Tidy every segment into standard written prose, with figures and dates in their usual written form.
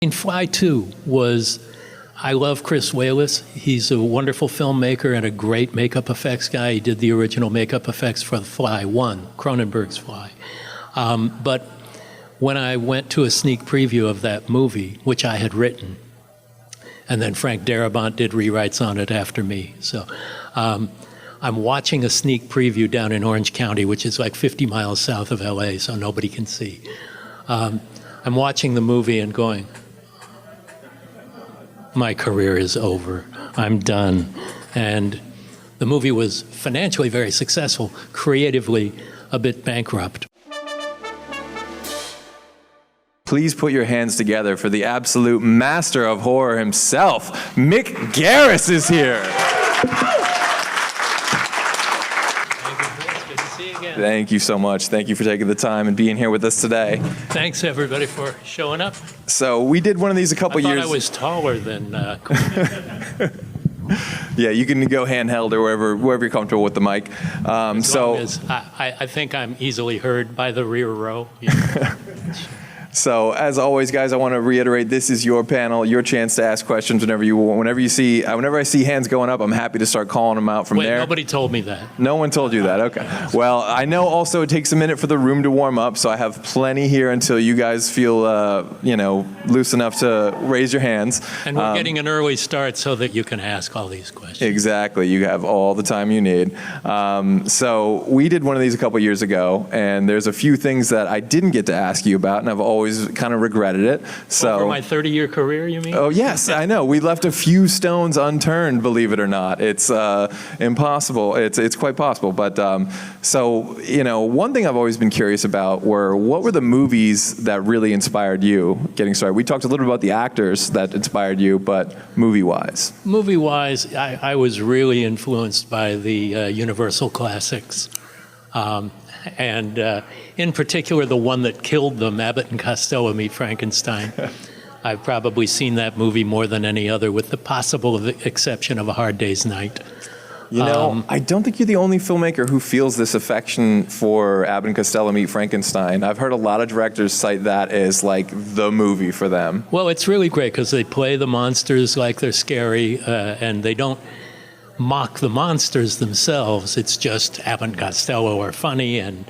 In Fly 2 was, I love Chris Walas. He's a wonderful filmmaker and a great makeup effects guy. He did the original makeup effects for Fly 1, Cronenberg's Fly. But when I went to a sneak preview of that movie, which I had written, and then Frank Darabont did rewrites on it after me. So I'm watching a sneak preview down in Orange County, which is like 50 miles south of LA, so nobody can see. I'm watching the movie and going, my career is over. I'm done. And the movie was financially very successful, creatively a bit bankrupt. Please put your hands together for the absolute master of horror himself. Mick Garris is here. Thank you so much. Thank you for taking the time and being here with us today. Thanks, everybody, for showing up. So we did one of these a couple years. I was taller than. Yeah, you can go handheld or wherever you're comfortable with the mic. I think I'm easily heard by the rear row. Yeah. So, as always, guys, I want to reiterate, this is your panel, your chance to ask questions whenever you want. Whenever I see hands going up, I'm happy to start calling them out from there. Nobody told me that. No one told you that, okay. Well, I know also it takes a minute for the room to warm up, so I have plenty here until you guys feel, loose enough to raise your hands. And we're getting an early start so that you can ask all these questions. Exactly. You have all the time you need. So we did one of these a couple years ago, and there's a few things that I didn't get to ask you about, and I've always kind of regretted it. So over my 30-year career, you mean? Oh, yes, I know. We left a few stones unturned, believe it or not. It's impossible. It's quite possible. But one thing I've always been curious about what were the movies that really inspired you getting started? We talked a little bit about the actors that inspired you, but movie-wise? Movie-wise, I was really influenced by the Universal classics. And in particular, the one that killed them, Abbott and Costello Meet Frankenstein. I've probably seen that movie more than any other, with the possible exception of A Hard Day's Night. I don't think you're the only filmmaker who feels this affection for Abbott and Costello Meet Frankenstein. I've heard a lot of directors cite that as like the movie for them. Well, it's really great because they play the monsters like they're scary, and they don't mock the monsters themselves. It's just Abbott and Costello are funny, and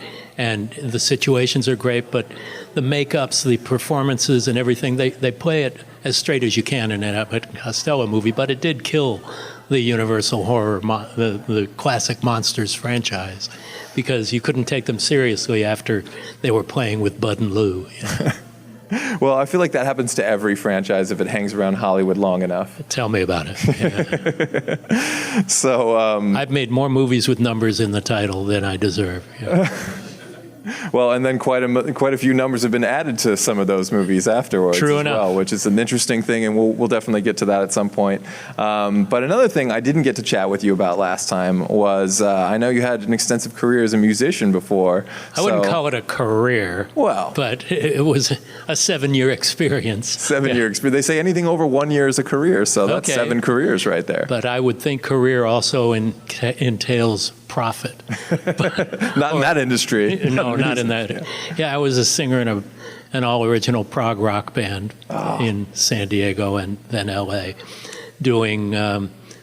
the situations are great, but the makeups, the performances, and everything, they play it as straight as you can in an Abbott and Costello movie. But it did kill the Universal horror, the classic Monsters franchise, because you couldn't take them seriously after they were playing with Bud and Lou. You know? Well, I feel like that happens to every franchise if it hangs around Hollywood long enough. Tell me about it. Yeah. So I've made more movies with numbers in the title than I deserve. Yeah. Well, and then quite a few numbers have been added to some of those movies afterwards. True as enough. Well, which is an interesting thing, and we'll definitely get to that at some point. But another thing I didn't get to chat with you about last time was I know you had an extensive career as a musician before. I wouldn't call it a career. Well, but it was a 7-year experience. 7-year experience. They say anything over 1 year is a career, so that's okay. 7 careers right there. But I would think career also entails profit. Not in that industry. No, not in that. Yeah, I was a singer in an all-original prog rock band in San Diego and then LA, doing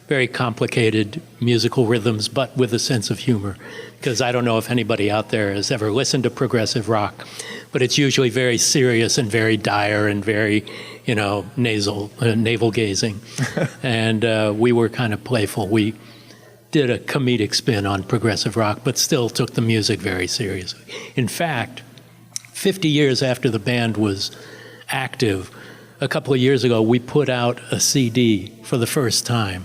very complicated musical rhythms, but with a sense of humor. Because I don't know if anybody out there has ever listened to progressive rock, but it's usually very serious and very dire and very, navel-gazing. And we were kind of playful. We did a comedic spin on progressive rock, but still took the music very seriously. In fact, 50 years after the band was active, a couple of years ago, we put out a CD for the first time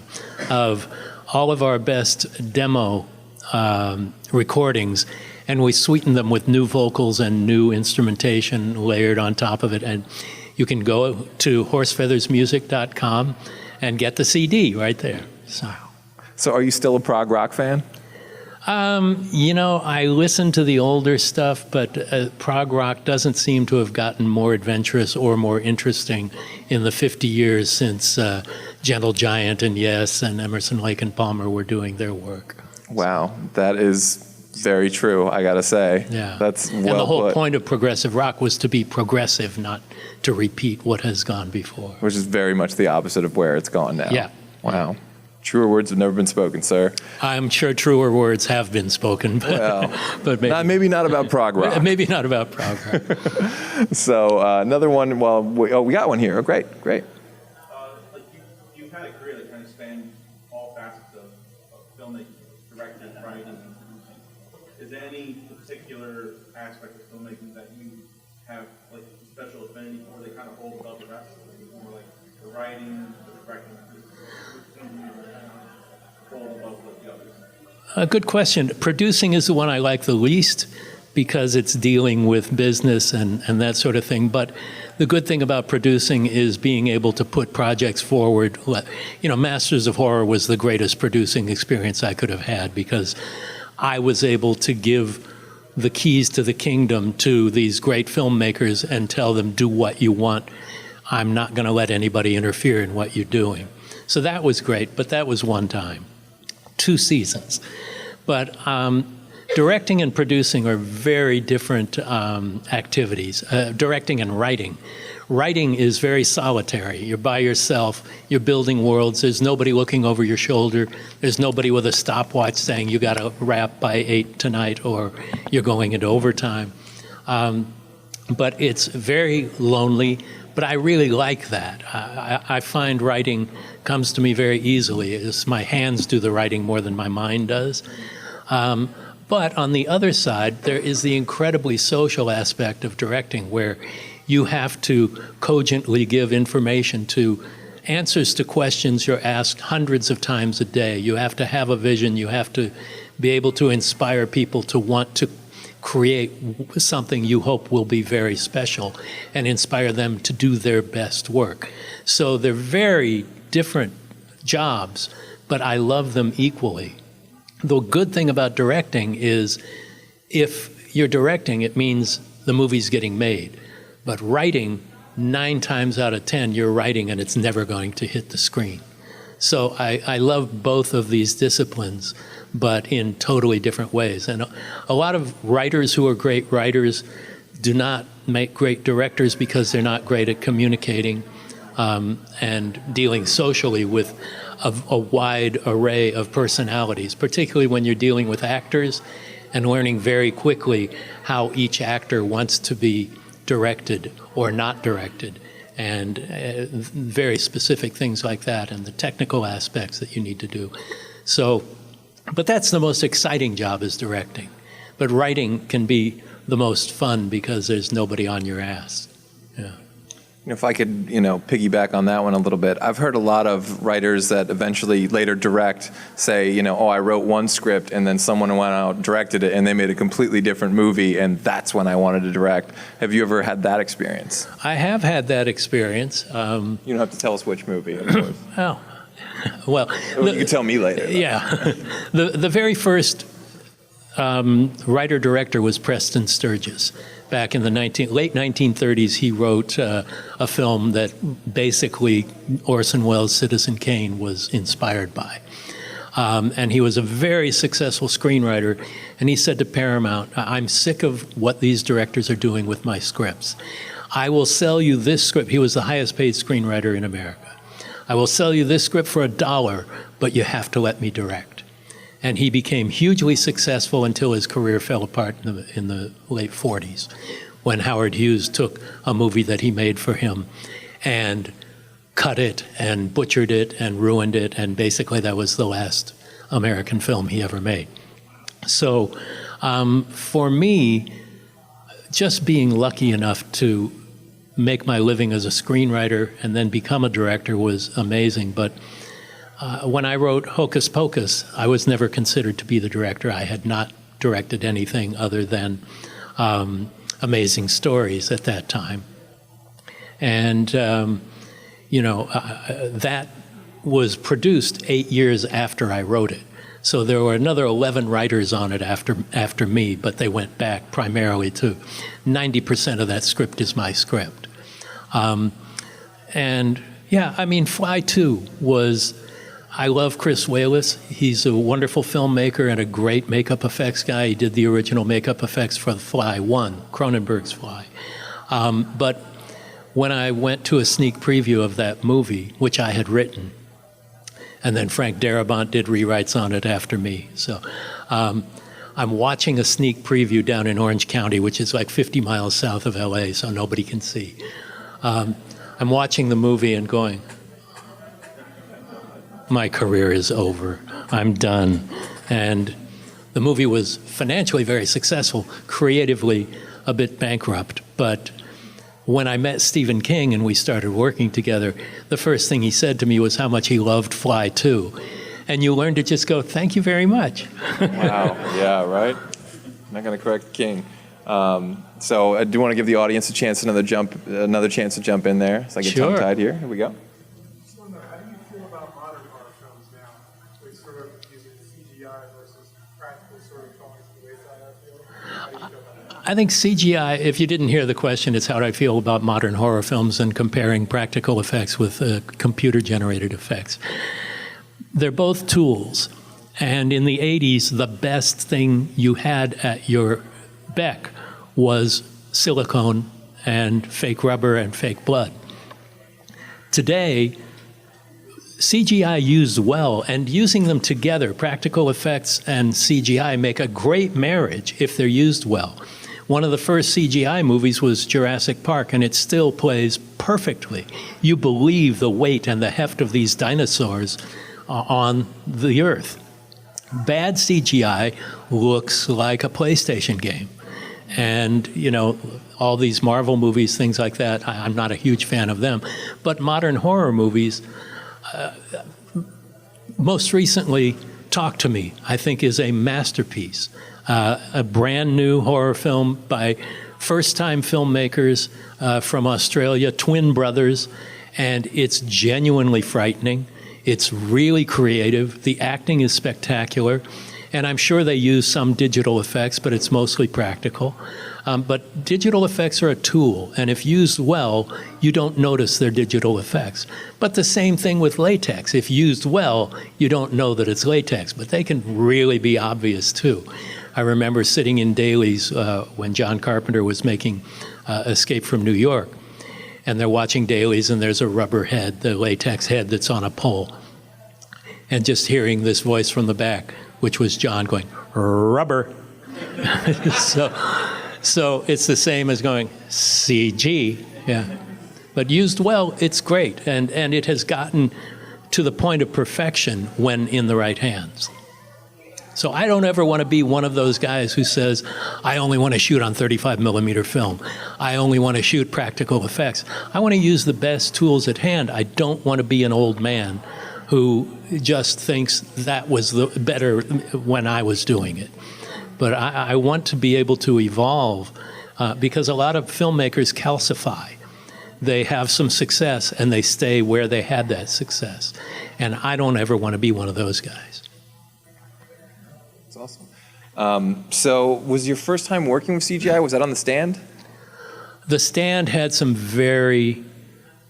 of all of our best demo recordings, and we sweetened them with new vocals and new instrumentation layered on top of it. And you can go to horsefeathersmusic.com and get the CD right there. So are you still a prog rock fan? I listen to the older stuff, but prog rock doesn't seem to have gotten more adventurous or more interesting in the 50 years since Gentle Giant and Yes and Emerson, Lake and Palmer were doing their work. Wow, that is Very true, I gotta say. Yeah. That's well and the whole put. point of progressive rock was to be progressive, not to repeat what has gone before. Which is very much the opposite of where it's gone now. Yeah. Wow. Truer words have never been spoken, sir. I'm sure truer words have been spoken, but, Well, but maybe not about prog rock. maybe not about prog rock. So another one, well, we got one here. Oh, great. Like you've had a career that kind of spanned all facets of filmmaking, directing, writing, and producing. Is there any particular aspect of filmmaking that you have like a special affinity for that kind of hold above the rest? More like the writing, the directing, hold above the others? A good question. Producing is the one I like the least because it's dealing with business and that sort of thing. But the good thing about producing is being able to put projects forward. You know, Masters of Horror was the greatest producing experience I could have had because I was able to give the keys to the kingdom to these great filmmakers and tell them, do what you want. I'm not going to let anybody interfere in what you're doing. So that was great, but that was one time. 2 seasons. But directing and producing are very different activities. Directing and writing. Writing is very solitary. You're by yourself. You're building worlds. There's nobody looking over your shoulder. There's nobody with a stopwatch saying you got to wrap by 8 tonight or you're going into overtime. But it's very lonely. But I really like that. I find writing comes to me very easily. It's my hands do the writing more than my mind does. But on the other side, there is the incredibly social aspect of directing where you have to cogently give information to answers to questions you're asked hundreds of times a day. You have to have a vision. You have to be able to inspire people to want to create something you hope will be very special and inspire them to do their best work. So they're very different jobs, but I love them equally. The good thing about directing is if you're directing, it means the movie's getting made. But writing, 9 times out of 10, you're writing and it's never going to hit the screen. So I love both of these disciplines, but in totally different ways. And a lot of writers who are great writers do not make great directors because they're not great at communicating and dealing socially with a wide array of personalities, particularly when you're dealing with actors and learning very quickly how each actor wants to be directed or not directed, and very specific things like that, and the technical aspects that you need to do. So, but that's the most exciting job, is directing. But writing can be the most fun because there's nobody on your ass. Yeah. If I could, piggyback on that one a little bit, I've heard a lot of writers that eventually later direct say, I wrote one script and then someone went out, directed it, and they made a completely different movie, and that's when I wanted to direct. Have you ever had that experience? I have had that experience. You don't have to tell us which movie, of course. Oh, well. You can tell me later. Yeah. The very first writer-director was Preston Sturges. Back in the late 1930s, he wrote a film that basically Orson Welles' Citizen Kane was inspired by. And he was a very successful screenwriter. And he said to Paramount, I'm sick of what these directors are doing with my scripts. I will sell you this script. He was the highest paid screenwriter in America. I will sell you this script for $1, but you have to let me direct. And he became hugely successful until his career fell apart in the late 40s, when Howard Hughes took a movie that he made for him and cut it and butchered it and ruined it, and basically that was the last American film he ever made. So for me, just being lucky enough to make my living as a screenwriter and then become a director was amazing. But when I wrote Hocus Pocus, I was never considered to be the director. I had not directed anything other than Amazing Stories at that time. And, that was produced 8 years after I wrote it. So there were another 11 writers on it after me, but they went back primarily to 90% of that script is my script. Fly 2 was... I love Chris Wallace. He's a wonderful filmmaker and a great makeup effects guy. He did the original makeup effects for The Fly 1, Cronenberg's Fly. But when I went to a sneak preview of that movie, which I had written, and then Frank Darabont did rewrites on it after me. So I'm watching a sneak preview down in Orange County, which is like 50 miles south of LA, so nobody can see. I'm watching the movie and going, my career is over. I'm done. And the movie was financially very successful, creatively a bit bankrupt. But when I met Stephen King and we started working together, the first thing he said to me was how much he loved Fly 2. And you learn to just go, thank you very much. Wow. Yeah, right? I'm not going to correct King. So I do want to give the audience another chance to jump in there. So I get Sure. tongue-tied here. Here we go. Just wonder, how do you feel about modern horror films now? With sort of using CGI versus practical storytelling to the wayside, I feel? How do you feel about that? I think CGI, if you didn't hear the question, it's how do I feel about modern horror films and comparing practical effects with computer-generated effects. They're both tools. And in the 80s, the best thing you had at your beck was silicone and fake rubber and fake blood. Today, CGI used well, and using them together, practical effects and CGI, make a great marriage if they're used well. One of the first CGI movies was Jurassic Park, and it still plays perfectly. You believe the weight and the heft of these dinosaurs on the earth. Bad CGI looks like a PlayStation game. And, you know, all these Marvel movies, things like that, I'm not a huge fan of them. But modern horror movies, most recently, Talk to Me, I think, is a masterpiece. A brand new horror film by first-time filmmakers from Australia, twin brothers, and it's genuinely frightening. It's really creative. The acting is spectacular. And I'm sure they use some digital effects, but it's mostly practical. But digital effects are a tool, and if used well, you don't notice they're digital effects. But the same thing with latex. If used well, you don't know that it's latex, but they can really be obvious too. I remember sitting in dailies when John Carpenter was making Escape from New York, and they're watching dailies, and there's a rubber head, the latex head that's on a pole. And just hearing this voice from the back, which was John going, rubber. So it's the same as going, CG, yeah. But used well, it's great, and it has gotten to the point of perfection when in the right hands. So I don't ever want to be one of those guys who says, I only want to shoot on 35 millimeter film. I only want to shoot practical effects. I want to use the best tools at hand. I don't want to be an old man who just thinks that was the better when I was doing it. But I want to be able to evolve because a lot of filmmakers calcify. They have some success and they stay where they had that success. And I don't ever want to be one of those guys. That's awesome. So was your first time working with CGI, was that on The Stand? The Stand had some very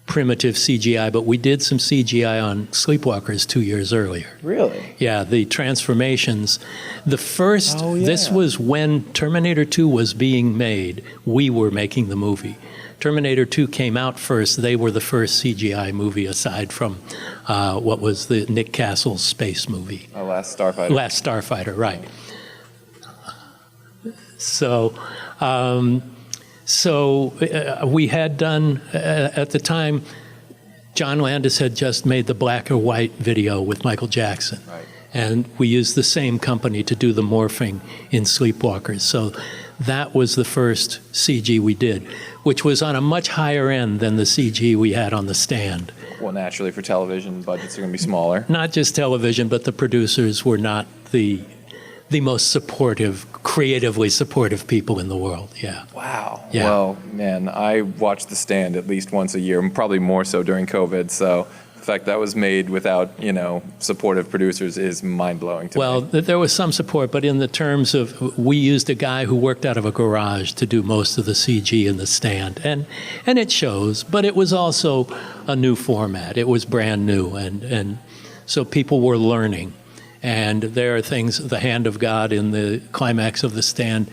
primitive CGI, but we did some CGI on Sleepwalkers 2 years earlier. Really? Yeah, the transformations. The first, Oh, yeah. This was when Terminator 2 was being made. We were making the movie. Terminator 2 came out first. They were the first CGI movie aside from what was the Nick Castle's space movie. Last Starfighter. Last Starfighter, right. So we had done, at the time, John Landis had just made the black or white video with Michael Jackson. Right. And we used the same company to do the morphing in Sleepwalkers. So that was the first CG we did, which was on a much higher end than the CG we had on The Stand. Well, naturally for television, budgets are going to be smaller. Not just television, but the producers were not the most supportive, creatively supportive people in the world, yeah. Wow. Yeah. Well, man, I watch The Stand at least once a year, and probably more so during COVID. So the fact that was made without, supportive producers is mind-blowing to me. Well, there was some support, but in the terms of, we used a guy who worked out of a garage to do most of the CG in The Stand, and it shows, but it was also a new format. It was brand new, and So people were learning. And there are things, the hand of God in the climax of The Stand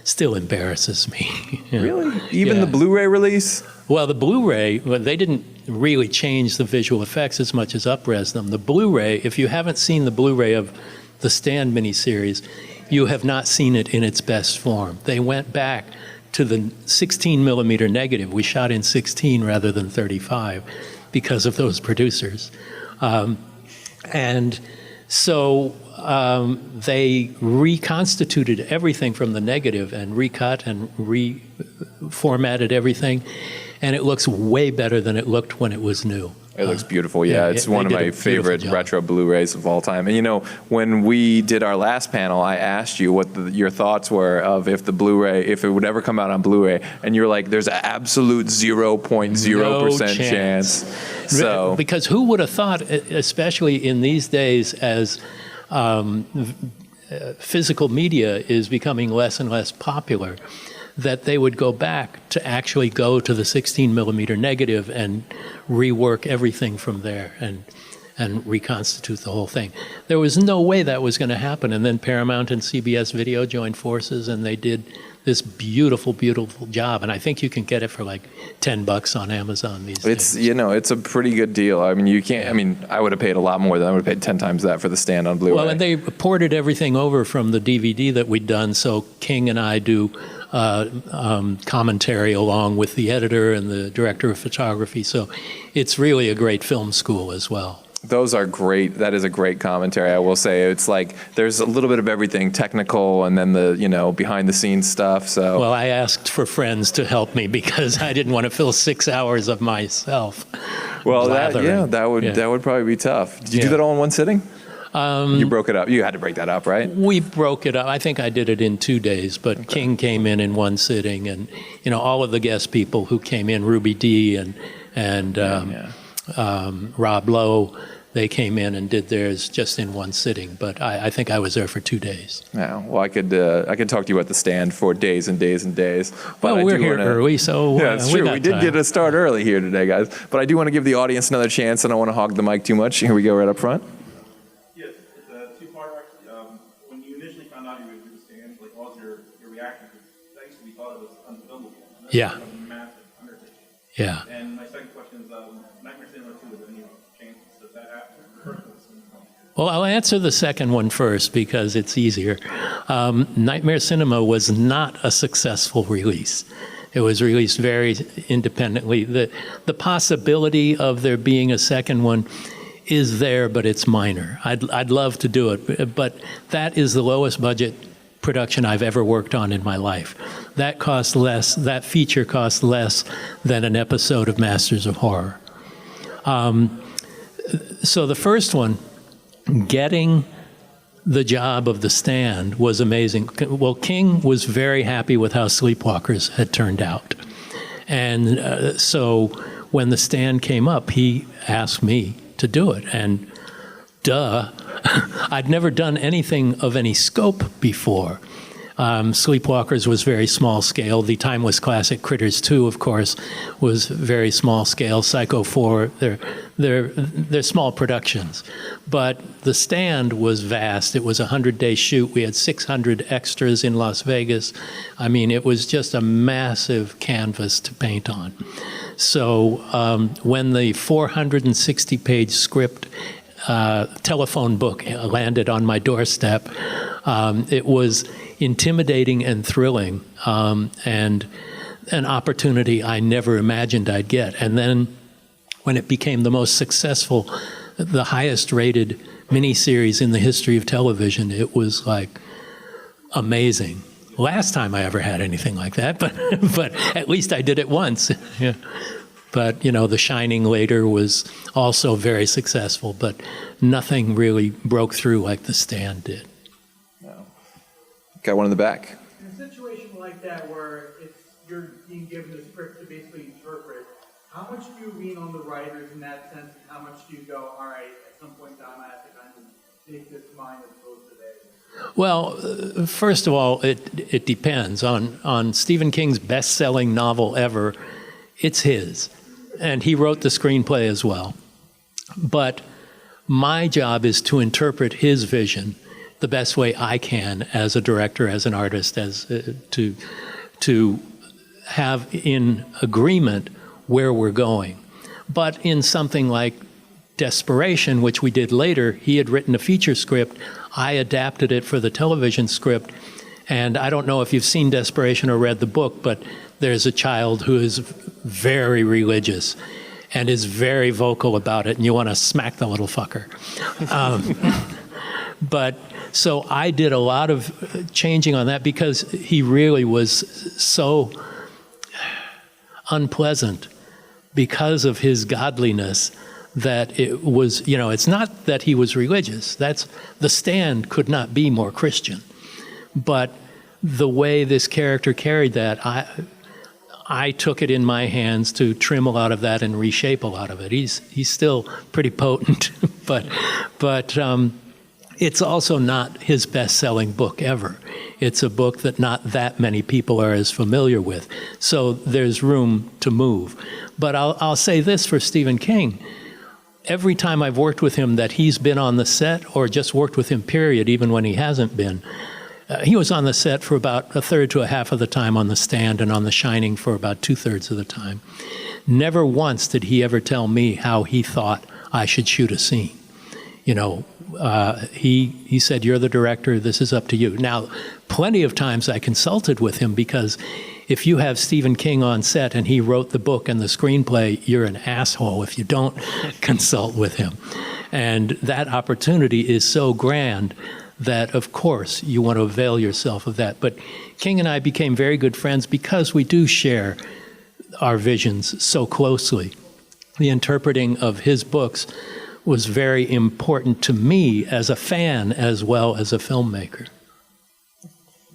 still embarrasses me. Really? Even Yeah. the Blu-ray release? Well, the Blu-ray, they didn't really change the visual effects as much as up-res them. The Blu-ray, if you haven't seen the Blu-ray of the Stand miniseries, you have not seen it in its best form. They went back to the 16 millimeter negative. We shot in 16 rather than 35 because of those producers. And so they reconstituted everything from the negative and recut and reformatted everything, and it looks way better than it looked when it was new. It looks beautiful. Yeah, it's one of they did my a beautiful favorite job. retro Blu-rays of all time. And you know, when we did our last panel, I asked you what your thoughts were of if the Blu-ray, if it would ever come out on Blu-ray, and you're like, "There's an absolute 0.0% No chance." So Because who would have thought, especially in these days as physical media is becoming less and less popular, that they would go back to actually go to the 16 millimeter negative and rework everything from there and reconstitute the whole thing. There was no way that was going to happen. And then Paramount and CBS Video joined forces, and they did this beautiful, beautiful job. And I think you can get it for like $10 on Amazon these it's, days. you know, it's a pretty good deal. I mean, you can't, I mean, I would have paid a lot more than I would have paid 10 times that for the Stand on Blu-ray. Well, and they ported everything over from the DVD that we'd done, so King and I do commentary along with the editor and the director of photography. So it's really a great film school as well. Those are great. That is a great commentary, I will say. It's like there's a little bit of everything, technical and then the, you know, behind the scenes stuff. So Well, I asked for friends to help me because I didn't want to fill 6 hours of myself. well, blathering. that would probably be tough. Did you do Yeah. that all in one sitting? You broke it up. You had to break that up, right? We broke it up. I think I did it in 2 days, but King came in one sitting, and you know all of the guest people who came in, Ruby Dee and Rob Lowe, they came in and did theirs just in one sitting. But I think I was there for 2 days. Yeah. Well, I could talk to you at the Stand for days and days and days. But Well, I we're do here wanna- early, so Yeah, it's we true. got We did time. get a start early here today, guys. But I do want to give the audience another chance, and I don't want to hog the mic too much. Here we go, right up front. Yes, it's a two-part actually. When you initially found out you were going to do the Stand, like what was your reaction? Because that used to be thought it was unfilmable. And that's Yeah. a massive undertaking. Yeah. And my second question is, Nightmare Cinema 2, is there any chance that that happens? Well, I'll answer the second one first because it's easier. Nightmare Cinema was not a successful release. It was released very independently. The possibility of there being a second one is there, but it's minor. I'd love to do it, but that is the lowest budget production I've ever worked on in my life. That cost less, that feature cost less than an episode of Masters of Horror. So the first one, getting the job of the Stand was amazing. Well, King was very happy with how Sleepwalkers had turned out. And so when the Stand came up, he asked me to do it. And duh, I'd never done anything of any scope before. Sleepwalkers was very small scale. The Timeless Classic Critters 2, of course, was very small scale. Psycho 4, they're small productions. But The Stand was vast. It was a 100-day shoot. We had 600 extras in Las Vegas. I mean, it was just a massive canvas to paint on. So when the 460-page script telephone book landed on my doorstep, it was intimidating and thrilling, and an opportunity I never imagined I'd get. And then when it became the most successful, the highest rated miniseries in the history of television, it was like amazing. Last time I ever had anything like that, but at least I did it once. Yeah. But, you know, The Shining later was also very successful, but nothing really broke through like The Stand did. Got one in the back. In a situation like that where you're being given the script to basically interpret, how much do you lean on the writers in that sense, and how much do you go, all right, at some point in time I have to kind of make this mine as opposed to theirs? Well, first of all, it depends. On Stephen King's best-selling novel ever, it's his. And he wrote the screenplay as well. But My job is to interpret his vision the best way I can as a director, as an artist, as to have in agreement where we're going. But in something like Desperation, which we did later, he had written a feature script. I adapted it for the television script. And I don't know if you've seen Desperation or read the book, but there's a child who is very religious and is very vocal about it, and you want to smack the little fucker. But so I did a lot of changing on that because he really was so unpleasant because of his godliness that it was, it's not that he was religious. The Stand could not be more Christian. But the way this character carried that, I took it in my hands to trim a lot of that and reshape a lot of it. He's still pretty potent, but it's also not his best-selling book ever. It's a book that not that many people are as familiar with. So there's room to move. But I'll say this for Stephen King. Every time I've worked with him that he's been on the set, or just worked with him, period, even when he hasn't been, he was on the set for about a third to a half of the time on The Stand, and on The Shining for about 2/3 of the time. Never once did he ever tell me how he thought I should shoot a scene. He said, "You're the director, this is up to you." Now, plenty of times I consulted with him, because if you have Stephen King on set and he wrote the book and the screenplay, you're an asshole if you don't consult with him. And that opportunity is so grand that, of course, you want to avail yourself of that. But King and I became very good friends because we do share our visions so closely. The interpreting of his books was very important to me as a fan as well as a filmmaker.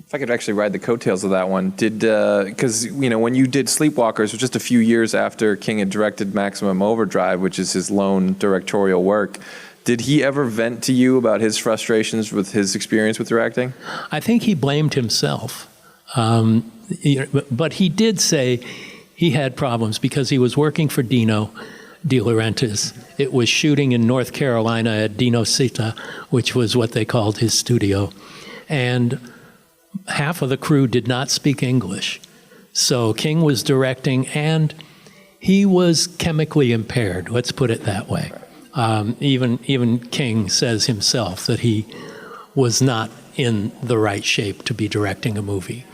If I could actually ride the coattails of that one, because when you did Sleepwalkers, it was just a few years after King had directed Maximum Overdrive, which is his lone directorial work. Did he ever vent to you about his frustrations with his experience with directing? I think he blamed himself. But he did say he had problems because he was working for Dino De Laurentiis. It was shooting in North Carolina at Dino Cita, which was what they called his studio. And half of the crew did not speak English. So King was directing, and he was chemically impaired, let's put it that way. Even King says himself that he was not in the right shape to be directing a movie.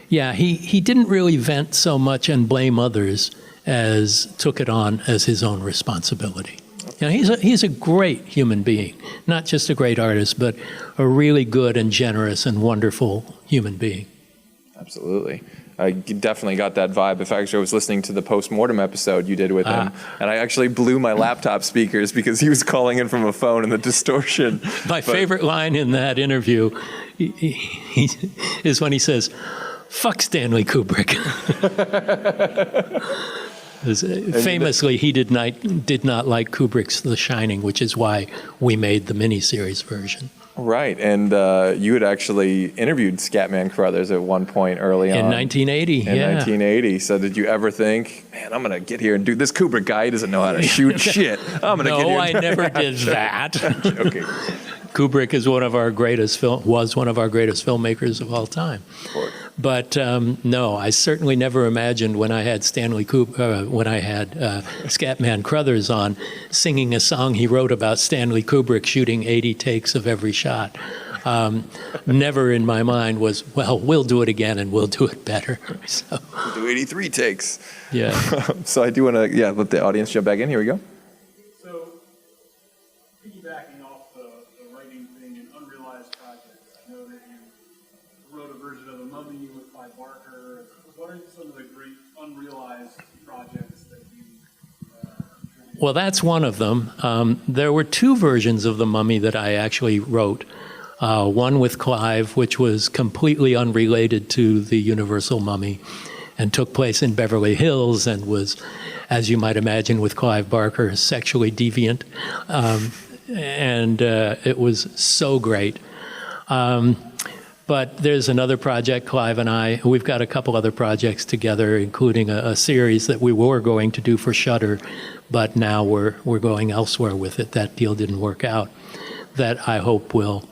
He didn't really vent so much and blame others as took it on as his own responsibility. He's a great human being, not just a great artist, but a really good and generous and wonderful human being. Absolutely. I definitely got that vibe. In fact, I was listening to the post-mortem episode you did with him, and I actually blew my laptop speakers because he was calling in from a phone and the distortion. My favorite line in that interview is when he says, "Fuck Stanley Kubrick." Famously, he did not like Kubrick's The Shining, which is why we made the miniseries version. Right, and you had actually interviewed Scatman Crothers at one point early on. In 1980, In 1980. So did you ever think, man, I'm going to get here and do this Kubrick guy, he doesn't know how to shoot shit. I'm going to get here. No, I never did that. Okay. Kubrick is was one of our greatest filmmakers of all time. Of course. But no, I certainly never imagined when I had Scatman Crothers on singing a song he wrote about Stanley Kubrick shooting 80 takes of every shot. Never in my mind was, well, we'll do it again and we'll do it better. So, We'll do 83 takes. yeah. So I do want to, let the audience jump back in. Here we go. So, piggybacking off the writing thing in Unrealized projects, I know that you wrote a version of The Mummy with Clive Barker. What are some of the great unrealized projects that you contributed? Well, that's one of them. There were two versions of The Mummy that I actually wrote. One with Clive, which was completely unrelated to the Universal Mummy and took place in Beverly Hills and was, as you might imagine with Clive Barker, sexually deviant. And it was so great. But there's another project, Clive and I, we've got a couple other projects together, including a series that we were going to do for Shudder, but now we're going elsewhere with it. That deal didn't work out. That I hope will.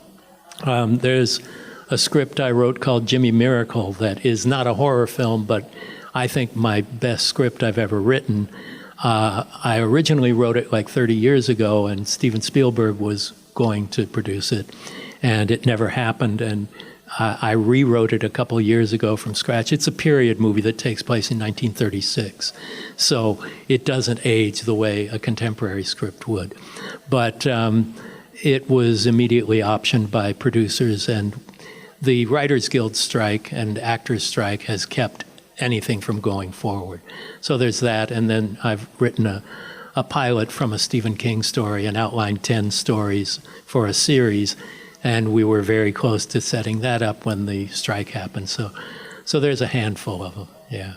There's a script I wrote called Jimmy Miracle that is not a horror film, but I think my best script I've ever written. I originally wrote it like 30 years ago, and Steven Spielberg was going to produce it, and it never happened. And I rewrote it a couple years ago from scratch. It's a period movie that takes place in 1936, so it doesn't age the way a contemporary script would. But it was immediately optioned by producers, and the Writers Guild strike and actors strike has kept anything from going forward. So there's that, and then I've written a pilot from a Stephen King story and outlined 10 stories for a series, and we were very close to setting that up when the strike happened. So there's a handful of them, yeah.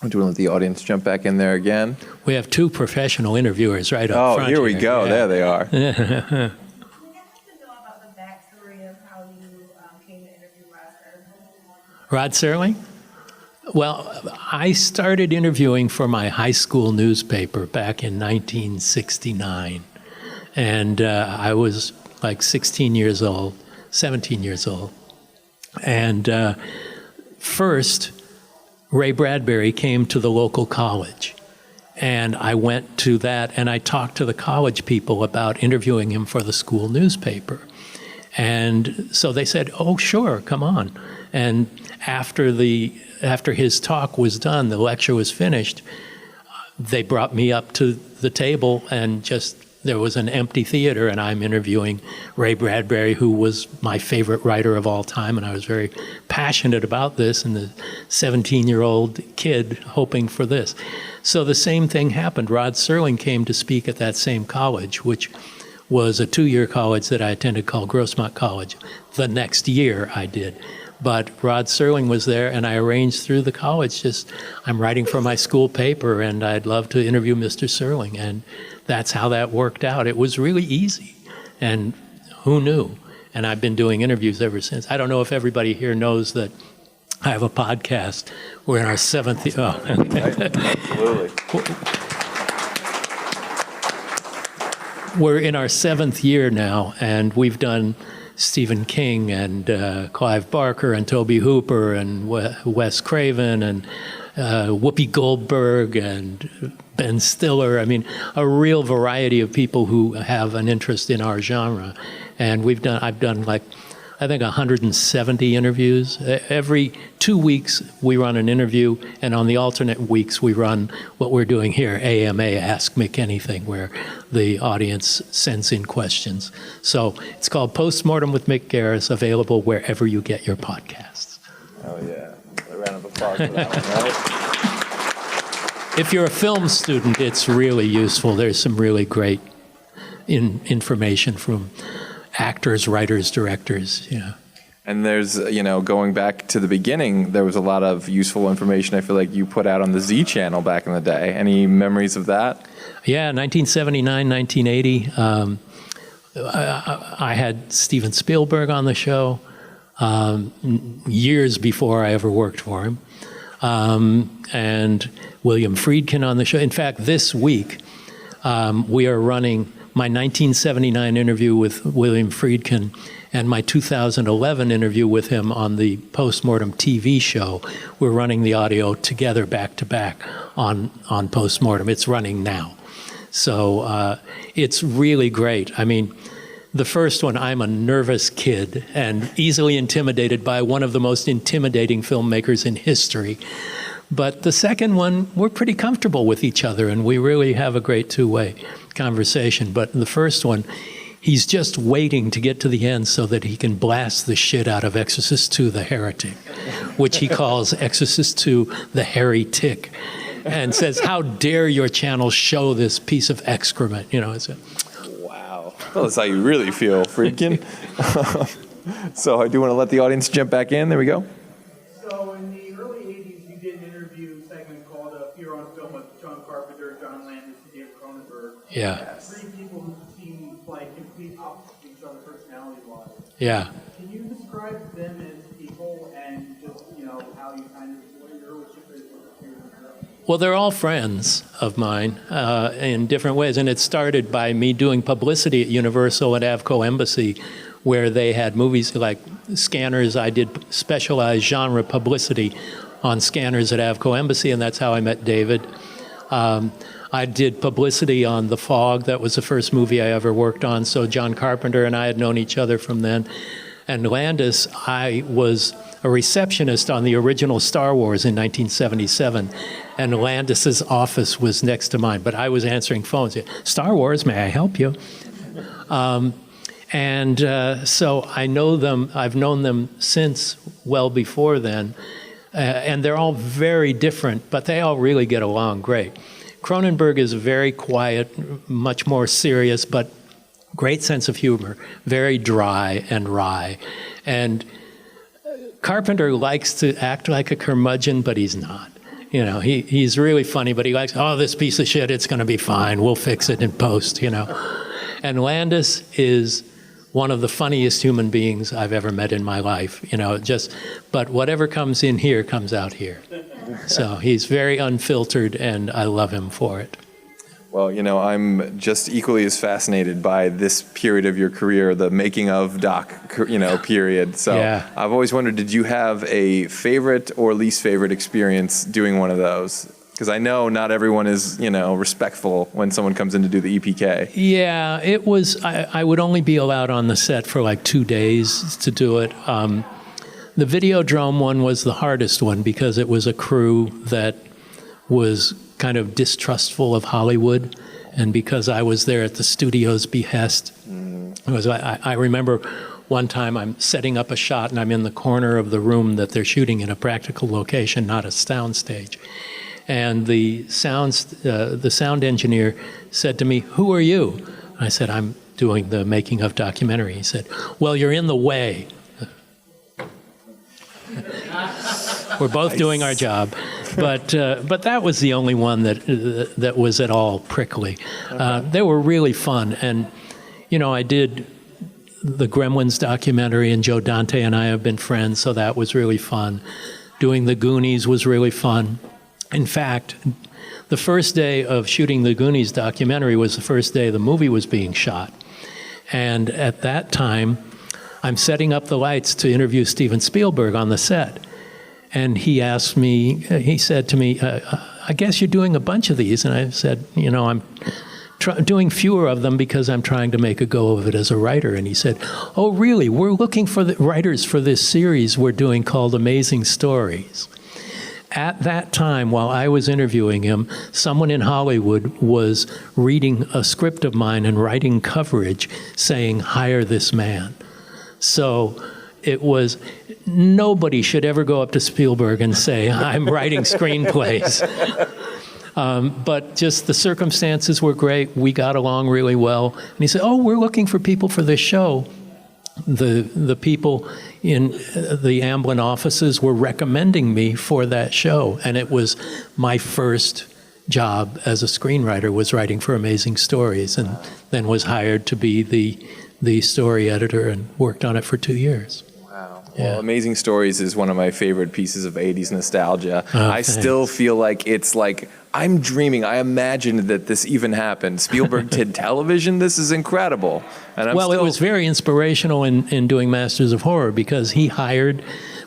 I'm doing let the audience jump back in there again. We have two professional interviewers right up front. Oh, here we go. Yeah. There they are. We have to know about the backstory of how you came to interview Rod Serling? Well, I started interviewing for my high school newspaper back in 1969. And I was like 17 years old. And first, Ray Bradbury came to the local college. And I went to that, and I talked to the college people about interviewing him for the school newspaper. And so they said, oh, sure, come on. And after his talk was done, the lecture was finished, they brought me up to the table, and there was an empty theater, and I'm interviewing Ray Bradbury, who was my favorite writer of all time, and I was very passionate about this, and the 17-year-old kid hoping for this. So the same thing happened. Rod Serling came to speak at that same college, which was a 2-year college that I attended called Grossmont College. The next year I did. But Rod Serling was there, and I arranged through the college, I'm writing for my school paper, and I'd love to interview Mr. Serling. And that's how that worked out. It was really easy, and who knew? And I've been doing interviews ever since. I don't know if everybody here knows that I have a podcast. We're in our 7th. Absolutely. We're in our 7th year now, and we've done Stephen King and Clive Barker and Tobe Hooper and Wes Craven and Whoopi Goldberg and Ben Stiller. I mean, a real variety of people who have an interest in our genre. And I've done like, I think 170 interviews. Every 2 weeks we run an interview, and on the alternate weeks we run what we're doing here, AMA, Ask Mick Anything, where the audience sends in questions. So it's called Postmortem with Mick Garris, available wherever you get your podcasts. Oh, yeah. A round of applause for that one, right? If you're a film student, it's really useful. There's some really great information from actors, writers, directors, yeah. And there's, going back to the beginning, there was a lot of useful information I feel like you put out on the Z channel back in the day. Any memories of that? Yeah, 1979, 1980. I had Steven Spielberg on the show years before I ever worked for him. And William Friedkin on the show. In fact, this week, we are running my 1979 interview with William Friedkin and my 2011 interview with him on the Postmortem TV show. We're running the audio together back to back on Postmortem. It's running now. So it's really great. I mean, the first one, I'm a nervous kid and easily intimidated by one of the most intimidating filmmakers in history. But the second one, we're pretty comfortable with each other, and we really have a great two-way conversation. But the first one, he's just waiting to get to the end so that he can blast the shit out of Exorcist II, The Heretic, which he calls Exorcist II, The Hairy Tick, and says, how dare your channel show this piece of excrement? Wow. Well, that's how you really feel, Friedkin. So I do want to let the audience jump back in. There we go. So in the early 80s, you did an interview segment called Fear on Film with John Carpenter, John Landis, and David Cronenberg. Yeah. 3 people who seem like complete opposites of each other personality-wise. Yeah. Can you describe Well, they're all friends of mine in different ways. And it started by me doing publicity at Universal and Avco Embassy, where they had movies like Scanners. I did specialized genre publicity on Scanners at Avco Embassy, and that's how I met David. I did publicity on The Fog. That was the first movie I ever worked on. So John Carpenter and I had known each other from then. And Landis, I was a receptionist on the original Star Wars in 1977, and Landis's office was next to mine, but I was answering phones. Star Wars, may I help you? So I know them, I've known them since well before then, and they're all very different, but they all really get along great. Cronenberg is very quiet, much more serious, but great sense of humor, very dry and wry. And Carpenter likes to act like a curmudgeon, but he's not. You know, he's really funny, but he likes, oh, this piece of shit, it's going to be fine. We'll fix it in post, you know. And Landis is one of the funniest human beings I've ever met in my life, you know, but whatever comes in here comes out here. So he's very unfiltered, and I love him for it. Well, you know, I'm just equally as fascinated by this period of your career, the making of doc, you know, period. So Yeah. I've always wondered, did you have a favorite or least favorite experience doing one of those? Because I know not everyone is, you know, respectful when someone comes in to do the EPK. Yeah, it was, I would only be allowed on the set for like 2 days to do it. The Videodrome one was the hardest one because it was a crew that was kind of distrustful of Hollywood, and because I was there at the studio's behest. I remember one time I'm setting up a shot and I'm in the corner of the room that they're shooting in, a practical location, not a sound stage. And the sound engineer said to me, "Who are you?" I said, "I'm doing the making of documentary." He said, "Well, you're in the way." We're both doing our job, but that was the only one that was at all prickly. They were really fun, and you know, I did the Gremlins documentary, and Joe Dante and I have been friends, so that was really fun. Doing the Goonies was really fun. In fact, the first day of shooting the Goonies documentary was the first day the movie was being shot, and at that time, I'm setting up the lights to interview Steven Spielberg on the set. And he asked me, he said to me, I guess you're doing a bunch of these. And I said, you know, I'm doing fewer of them because I'm trying to make a go of it as a writer. And he said, oh, really? We're looking for the writers for this series we're doing called Amazing Stories. At that time, while I was interviewing him, someone in Hollywood was reading a script of mine and writing coverage saying, hire this man. So it was, nobody should ever go up to Spielberg and say, I'm writing screenplays. But just the circumstances were great. We got along really well. And he said, oh, we're looking for people for this show. The people in the Amblin offices were recommending me for that show. And it was my first job as a screenwriter, was writing for Amazing Stories, and then was hired to be the story editor and worked on it for 2 years. Wow. Yeah. Well, Amazing Stories is one of my favorite pieces of 80s nostalgia. I still feel like it's like, I'm dreaming. I imagined that this even happened. Spielberg did television. This is incredible. And it was very inspirational in doing Masters of Horror because he hired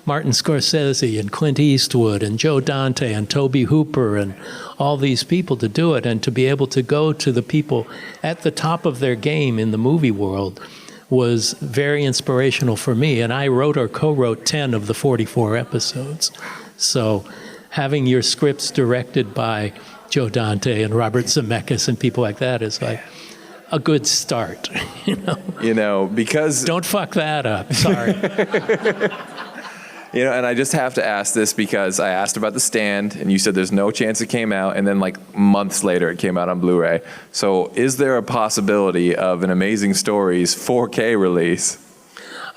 Martin Scorsese and Clint Eastwood and Joe Dante and Tobe Hooper and all these people to do it, and to be able to go to the people at the top of their game in the movie world was very inspirational for me. And I wrote or co-wrote 10 of the 44 episodes. So having your scripts directed by Joe Dante and Robert Zemeckis and people like that is like a good start. You know, because don't fuck that up. Sorry. You know, and I just have to ask this because I asked about The Stand, and you said there's no chance it came out, and then like months later it came out on Blu-ray. So is there a possibility of an Amazing Stories 4K release?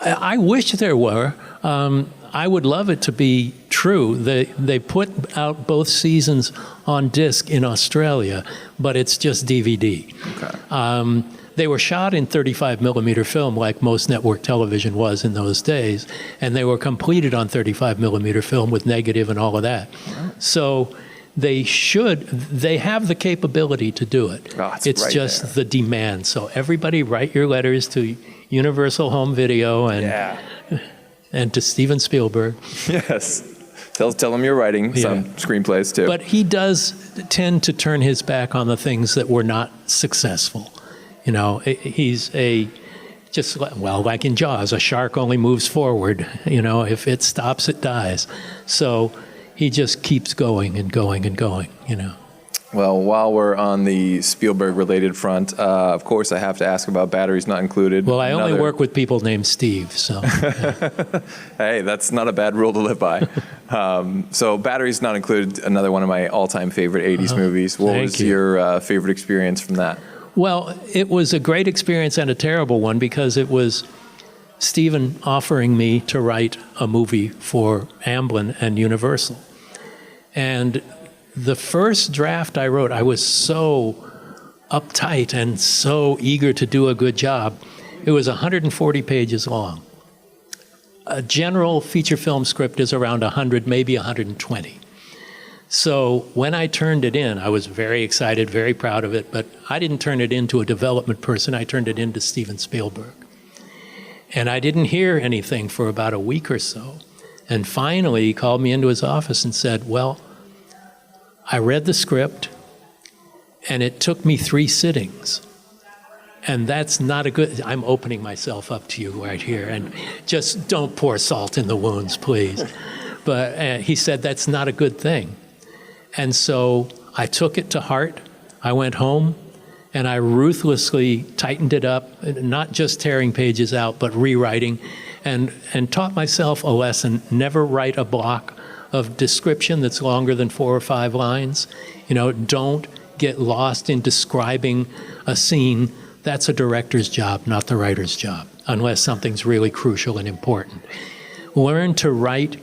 I wish there were. I would love it to be true. They put out both seasons on disc in Australia, but it's just DVD. Okay. They were shot in 35 millimeter film like most network television was in those days, and they were completed on 35 millimeter film with negative and all of that. Wow. So they have the capability to do it. Oh, it's right just there. the demand. So everybody write your letters to Universal Home Video and to Steven Spielberg. Yes. Tell them you're writing some screenplays too. But he does tend to turn his back on the things that were not successful. You know, he's like in Jaws, a shark only moves forward. You know, if it stops, it dies. So he just keeps going and going and going, you know. Well, while we're on the Spielberg-related front, of course, I have to ask about Batteries Not Included. Well, I only work with people named Steve, so. Hey, that's not a bad rule to live by. So Batteries Not Included, another one of my all-time favorite 80s movies. What was your favorite experience from that? Well, it was a great experience and a terrible one because it was Steven offering me to write a movie for Amblin and Universal. And the first draft I wrote, I was so uptight and so eager to do a good job. It was 140 pages long. A general feature film script is around 100, maybe 120. So when I turned it in, I was very excited, very proud of it, but I didn't turn it in to a development person. I turned it in to Steven Spielberg. And I didn't hear anything for about a week or so. And finally, he called me into his office and said, well, I read the script, and it took me 3 sittings. And that's not a good, I'm opening myself up to you right here, and just don't pour salt in the wounds, please. But he said, that's not a good thing. And so I took it to heart. I went home, and I ruthlessly tightened it up, not just tearing pages out, but rewriting, and taught myself a lesson: never write a block of description that's longer than 4 or 5 lines. You know, don't get lost in describing a scene. That's a director's job, not the writer's job, unless something's really crucial and important. Learn to write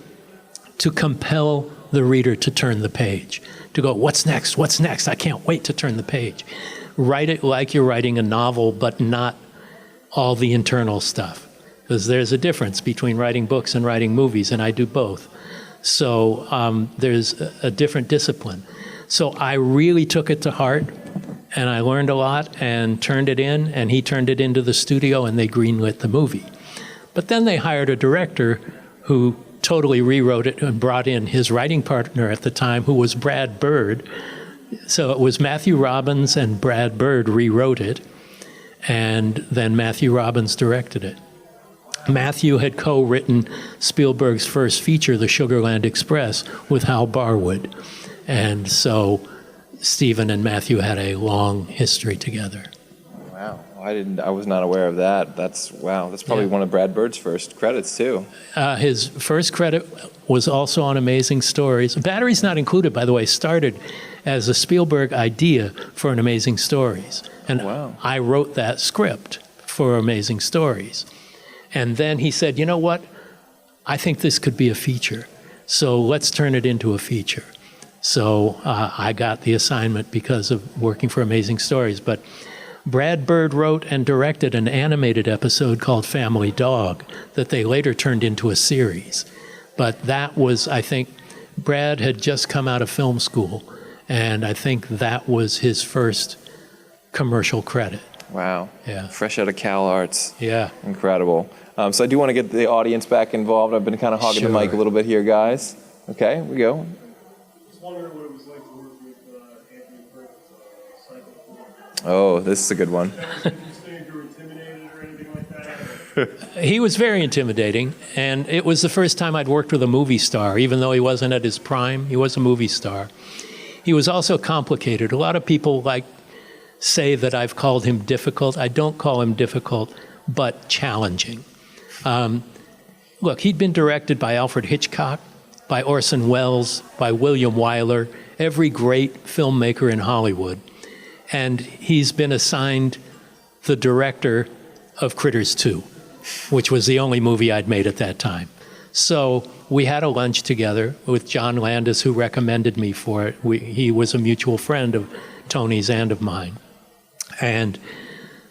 to compel the reader to turn the page, to go, what's next? What's next? I can't wait to turn the page. Write it like you're writing a novel, but not all the internal stuff, because there's a difference between writing books and writing movies, and I do both. So there's a different discipline. So I really took it to heart, and I learned a lot and turned it in, and he turned it into the studio, and they greenlit the movie. But then they hired a director who totally rewrote it and brought in his writing partner at the time, who was Brad Bird. So it was Matthew Robbins and Brad Bird rewrote it, and then Matthew Robbins directed it. Matthew had co-written Spielberg's first feature, The Sugarland Express, with Hal Barwood. And so Steven and Matthew had a long history together. Wow, I was not aware of that. That's probably one of Brad Bird's first credits too. His first credit was also on Amazing Stories. Batteries Not Included, by the way, started as a Spielberg idea for an Amazing Stories. And I wrote that script for Amazing Stories. And then he said, you know what? I think this could be a feature. So let's turn it into a feature. So I got the assignment because of working for Amazing Stories. But Brad Bird wrote and directed an animated episode called Family Dog that they later turned into a series. But that was, I think, Brad had just come out of film school, and I think that was his first commercial credit. Wow. Yeah. Fresh out of Cal Arts. Yeah. Incredible. So I do want to get the audience back involved. I've been kind of hogging the mic a little bit here, guys. Okay, here we go. Just wondering what it was like to work with Anthony Quinn, Cycle 4. Oh, this is a good one. Did you say you were intimidated or anything like that? He was very intimidating, and it was the first time I'd worked with a movie star. Even though he wasn't at his prime, he was a movie star. He was also complicated. A lot of people say that I've called him difficult. I don't call him difficult, but challenging. Look, he'd been directed by Alfred Hitchcock, by Orson Welles, by William Wyler, every great filmmaker in Hollywood. And he's been assigned the director of Critters 2, which was the only movie I'd made at that time. So we had a lunch together with John Landis, who recommended me for it. He was a mutual friend of Tony's and of mine. And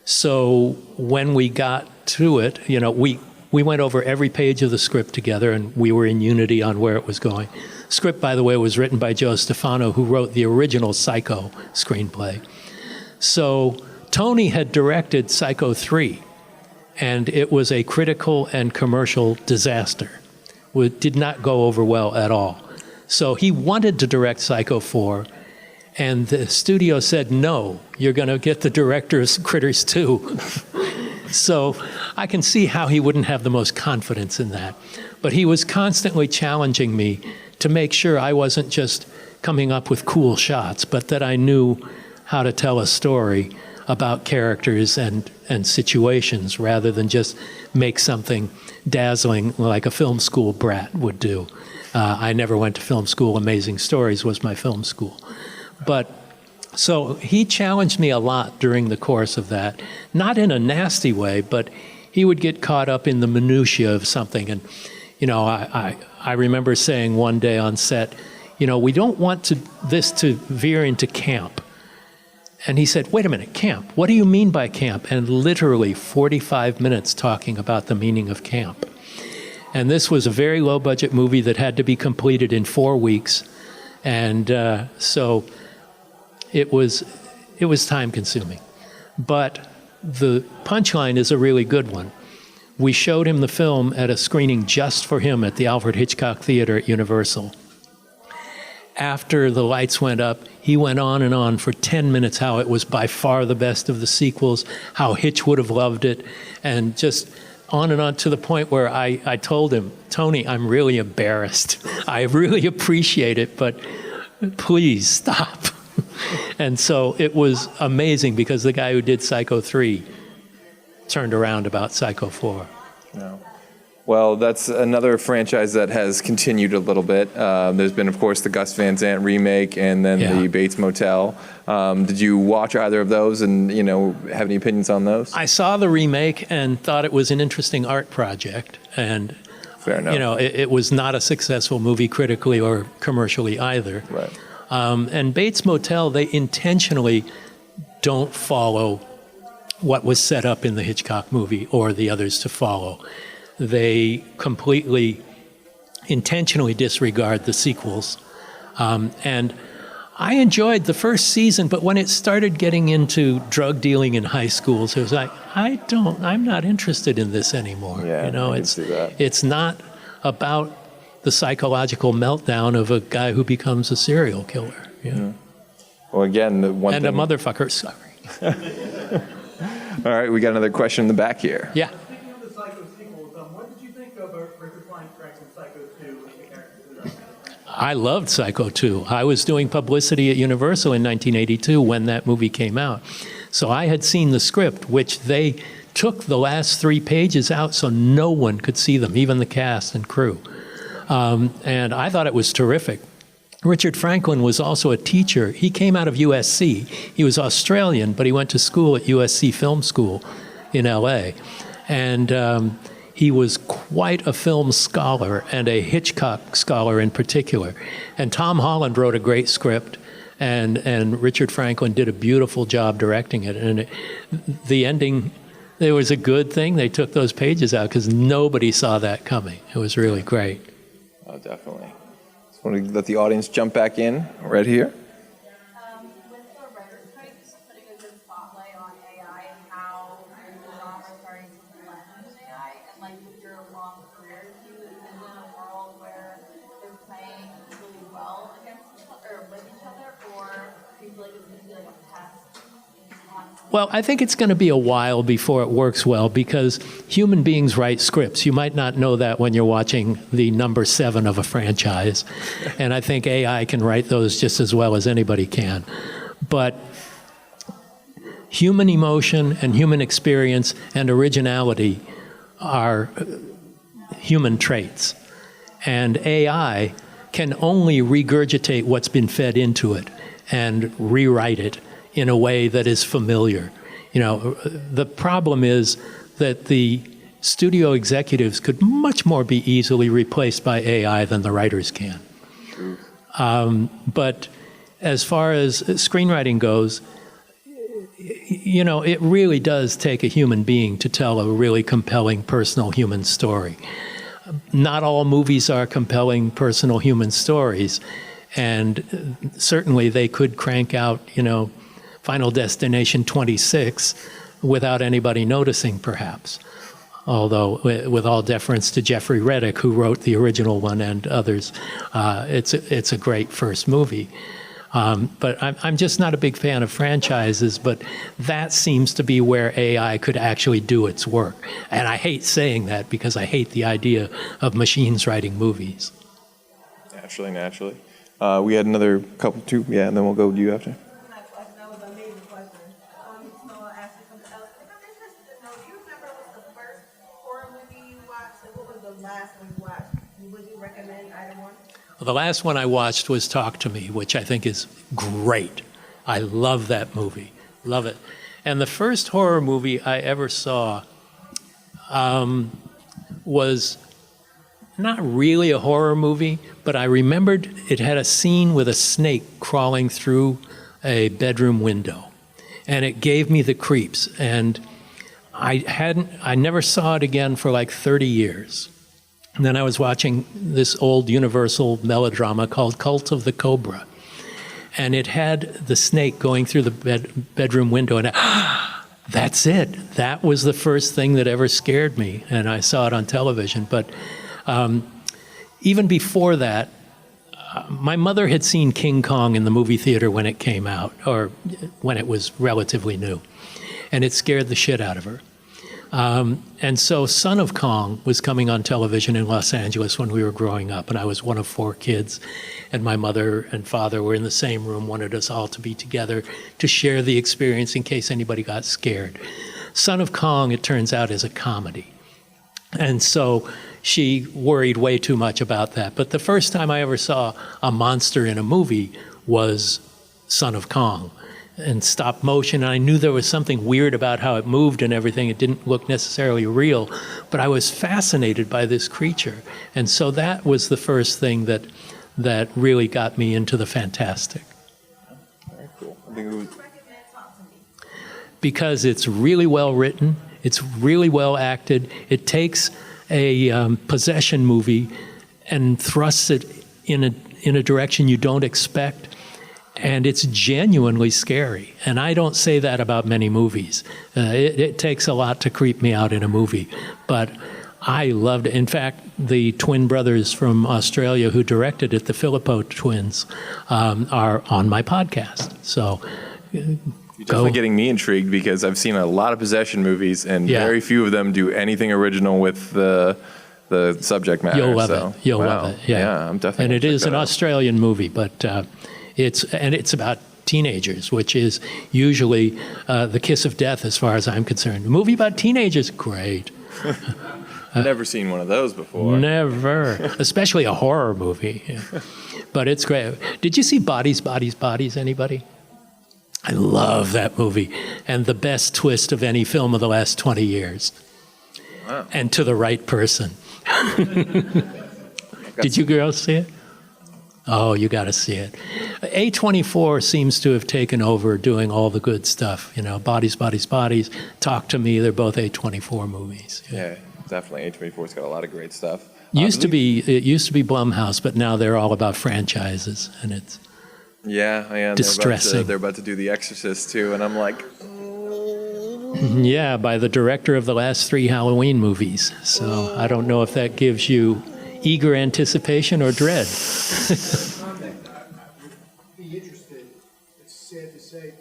so when we got to it, we we went over every page of the script together, and we were in unity on where it was going. Script, by the way, was written by Joe Stefano, who wrote the original Psycho screenplay. So Tony had directed Psycho 3, and it was a critical and commercial disaster. It did not go over well at all. So he wanted to direct Psycho 4, and the studio said, no, you're going to get the director's Critters 2. So I can see how he wouldn't have the most confidence in that. But he was constantly challenging me to make sure I wasn't just coming up with cool shots, but that I knew how to tell a story about characters and situations rather than just make something dazzling like a film school brat would do. I never went to film school. Amazing Stories was my film school. But so he challenged me a lot during the course of that, not in a nasty way, but he would get caught up in the minutiae of something. And, you know, I remember saying one day on set, you know, we don't want this to veer into camp. And he said, wait a minute, camp? What do you mean by camp? And literally 45 minutes talking about the meaning of camp. And this was a very low-budget movie that had to be completed in 4 weeks. And so it was time-consuming. But the punchline is a really good one. We showed him the film at a screening just for him at the Alfred Hitchcock Theater at Universal. After the lights went up, he went on and on for 10 minutes how it was by far the best of the sequels, how Hitch would have loved it, and just on and on to the point where I told him, Tony, I'm really embarrassed. I really appreciate it, but please stop. And so it was amazing because the guy who did Psycho 3 turned around about Psycho 4. No. Well, that's another franchise that has continued a little bit. There's been, of course, the Gus Van Sant remake and then the Bates Motel. Did you watch either of those and, you know, have any opinions on those? I saw the remake and thought it was an interesting art project. And, fair enough. You know, it was not a successful movie critically or commercially either. Right. And Bates Motel, they intentionally don't follow what was set up in the Hitchcock movie or the others to follow. They completely, intentionally disregard the sequels. And I enjoyed the first season, but when it started getting into drug dealing in high schools, it was like, I'm not interested in this anymore. Yeah, you know, I can see that. It's not about the psychological meltdown of a guy who becomes a serial killer. Yeah. Mm-hmm. Well, again, the one and thing... a motherfucker, sorry. All right, we got another question in the back here. Yeah. Speaking of the Psycho sequels, what did you think of Richard Klein's Psycho 2 with the characters? I loved Psycho 2. I was doing publicity at Universal in 1982 when that movie came out. So I had seen the script, which they took the last 3 pages out so no one could see them, even the cast and crew. And I thought it was terrific. Richard Franklin was also a teacher. He came out of USC. He was Australian, but he went to school at USC Film School in LA. And he was quite a film scholar and a Hitchcock scholar in particular. And Tom Holland wrote a great script, and Richard Franklin did a beautiful job directing it. And the ending, it was a good thing they took those pages out because nobody saw that coming. It was really great. Oh, definitely. Just want to let the audience jump back in right here. With the writer's strikes, putting a good spotlight on AI and how the genre is starting to blend with AI, and like with your long career, do you envision a world where they're playing really well against or with each other, or do you feel like it's going to be like a test? Well, I think it's going to be a while before it works well because human beings write scripts. You might not know that when you're watching the number 7 of a franchise. And I think AI can write those just as well as anybody can. But human emotion and human experience and originality are human traits. And AI can only regurgitate what's been fed into it and rewrite it in a way that is familiar. You know, the problem is that the studio executives could much more be easily replaced by AI than the writers can. But as far as screenwriting goes, you know, it really does take a human being to tell a really compelling personal human story. Not all movies are compelling personal human stories, and certainly they could crank out, you know, Final Destination 26 without anybody noticing, perhaps. Although, with all deference to Jeffrey Reddick, who wrote the original one, and others, it's a great first movie. But I'm just not a big fan of franchises, but that seems to be where AI could actually do its work. And I hate saying that because I hate the idea of machines writing movies. Naturally. We had another couple, two, yeah, and then we'll go to you after. That was an amazing question. So I'll ask you something else. I'm interested to know, do you remember what the first horror movie you watched, and what was the last one you watched? Would you recommend either one? Well, the last one I watched was Talk to Me, which I think is great. I love that movie. Love it. And the first horror movie I ever saw was not really a horror movie, but I remembered it had a scene with a snake crawling through a bedroom window. And it gave me the creeps. And I never saw it again for like 30 years. And then I was watching this old Universal melodrama called Cult of the Cobra. And it had the snake going through the bedroom window. And that's it. That was the first thing that ever scared me. And I saw it on television. But even before that, my mother had seen King Kong in the movie theater when it came out, or when it was relatively new. And it scared the shit out of her. And so Son of Kong was coming on television in Los Angeles when we were growing up, and I was one of 4 kids, and my mother and father were in the same room, wanted us all to be together to share the experience in case anybody got scared. Son of Kong, it turns out, is a comedy. And so she worried way too much about that. But the first time I ever saw a monster in a movie was Son of Kong. And stop motion. And I knew there was something weird about how it moved and everything. It didn't look necessarily real, but I was fascinated by this creature. And so that was the first thing that really got me into the fantastic. Very cool. I think it was... Because it's really well written, it's really well acted. It takes a possession movie and thrusts it in a direction you don't expect. And it's genuinely scary. And I don't say that about many movies. It takes a lot to creep me out in a movie. But I loved it. In fact, the twin brothers from Australia who directed it, the Filippo twins, are on my podcast. So You're definitely getting me intrigued because I've seen a lot of possession movies, and very few of them do anything original with the subject matter. You'll love it. You'll love it. Yeah, I'm definitely. And it is an Australian movie, but it's about teenagers, which is usually the kiss of death as far as I'm concerned. A movie about teenagers, great. Never seen one of those before. Never, especially a horror movie. Yeah. But it's great. Did you see Bodies, Bodies, Bodies, anybody? I love that movie. And the best twist of any film of the last 20 years. Wow. And to the right person. Did you girls see it? Oh, you got to see it. A24 seems to have taken over doing all the good stuff. You know, Bodies, Bodies, Bodies, Talk to Me. They're both A24 movies. Yeah, definitely. A24's got a lot of great stuff. It used to be Blumhouse, but now they're all about franchises, and it's distressing. They're about to do The Exorcist too, and I'm like, yeah, by the director of the last 3 Halloween movies. So I don't know if that gives you eager anticipation or dread. Be interested. It's sad to say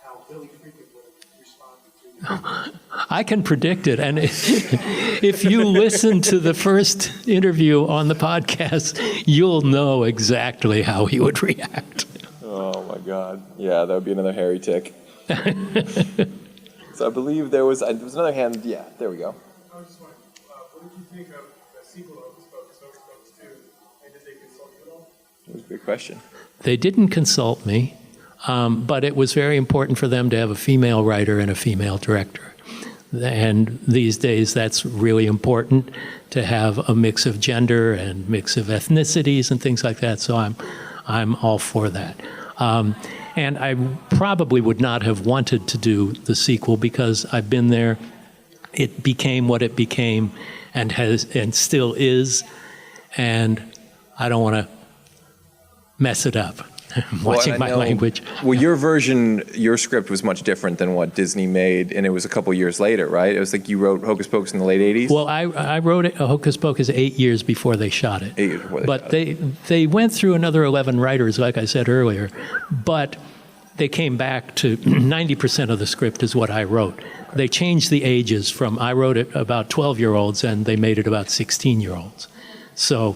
how Billy Freakin would respond to. I can predict it, and if you listen to the first interview on the podcast, you'll know exactly how he would react. oh my God, yeah, that would be another hairy tick. So I believe there was another hand. Yeah, there we go. I was just wondering, what did you think of the sequel to Hocus Pocus, Hocus Pocus 2? And did they consult you at all? That was a good question. They didn't consult me, but it was very important for them to have a female writer and a female director. And these days, that's really important to have a mix of gender and mix of ethnicities and things like that. So I'm all for that. And I probably would not have wanted to do the sequel because I've been there. It became what it became and still is. And I don't want to mess it up. I'm watching my language. Well, your version, your script was much different than what Disney made, and it was a couple years later, right? It was like you wrote Hocus Pocus in the late 80s? Well, I wrote it, Hocus Pocus 8 years before they shot it. 8 years before But they went through another 11 writers, like I said earlier. But they came back to 90% of the script is what I wrote. They changed the ages from, I wrote it about 12-year-olds, and they made it about 16-year-olds. So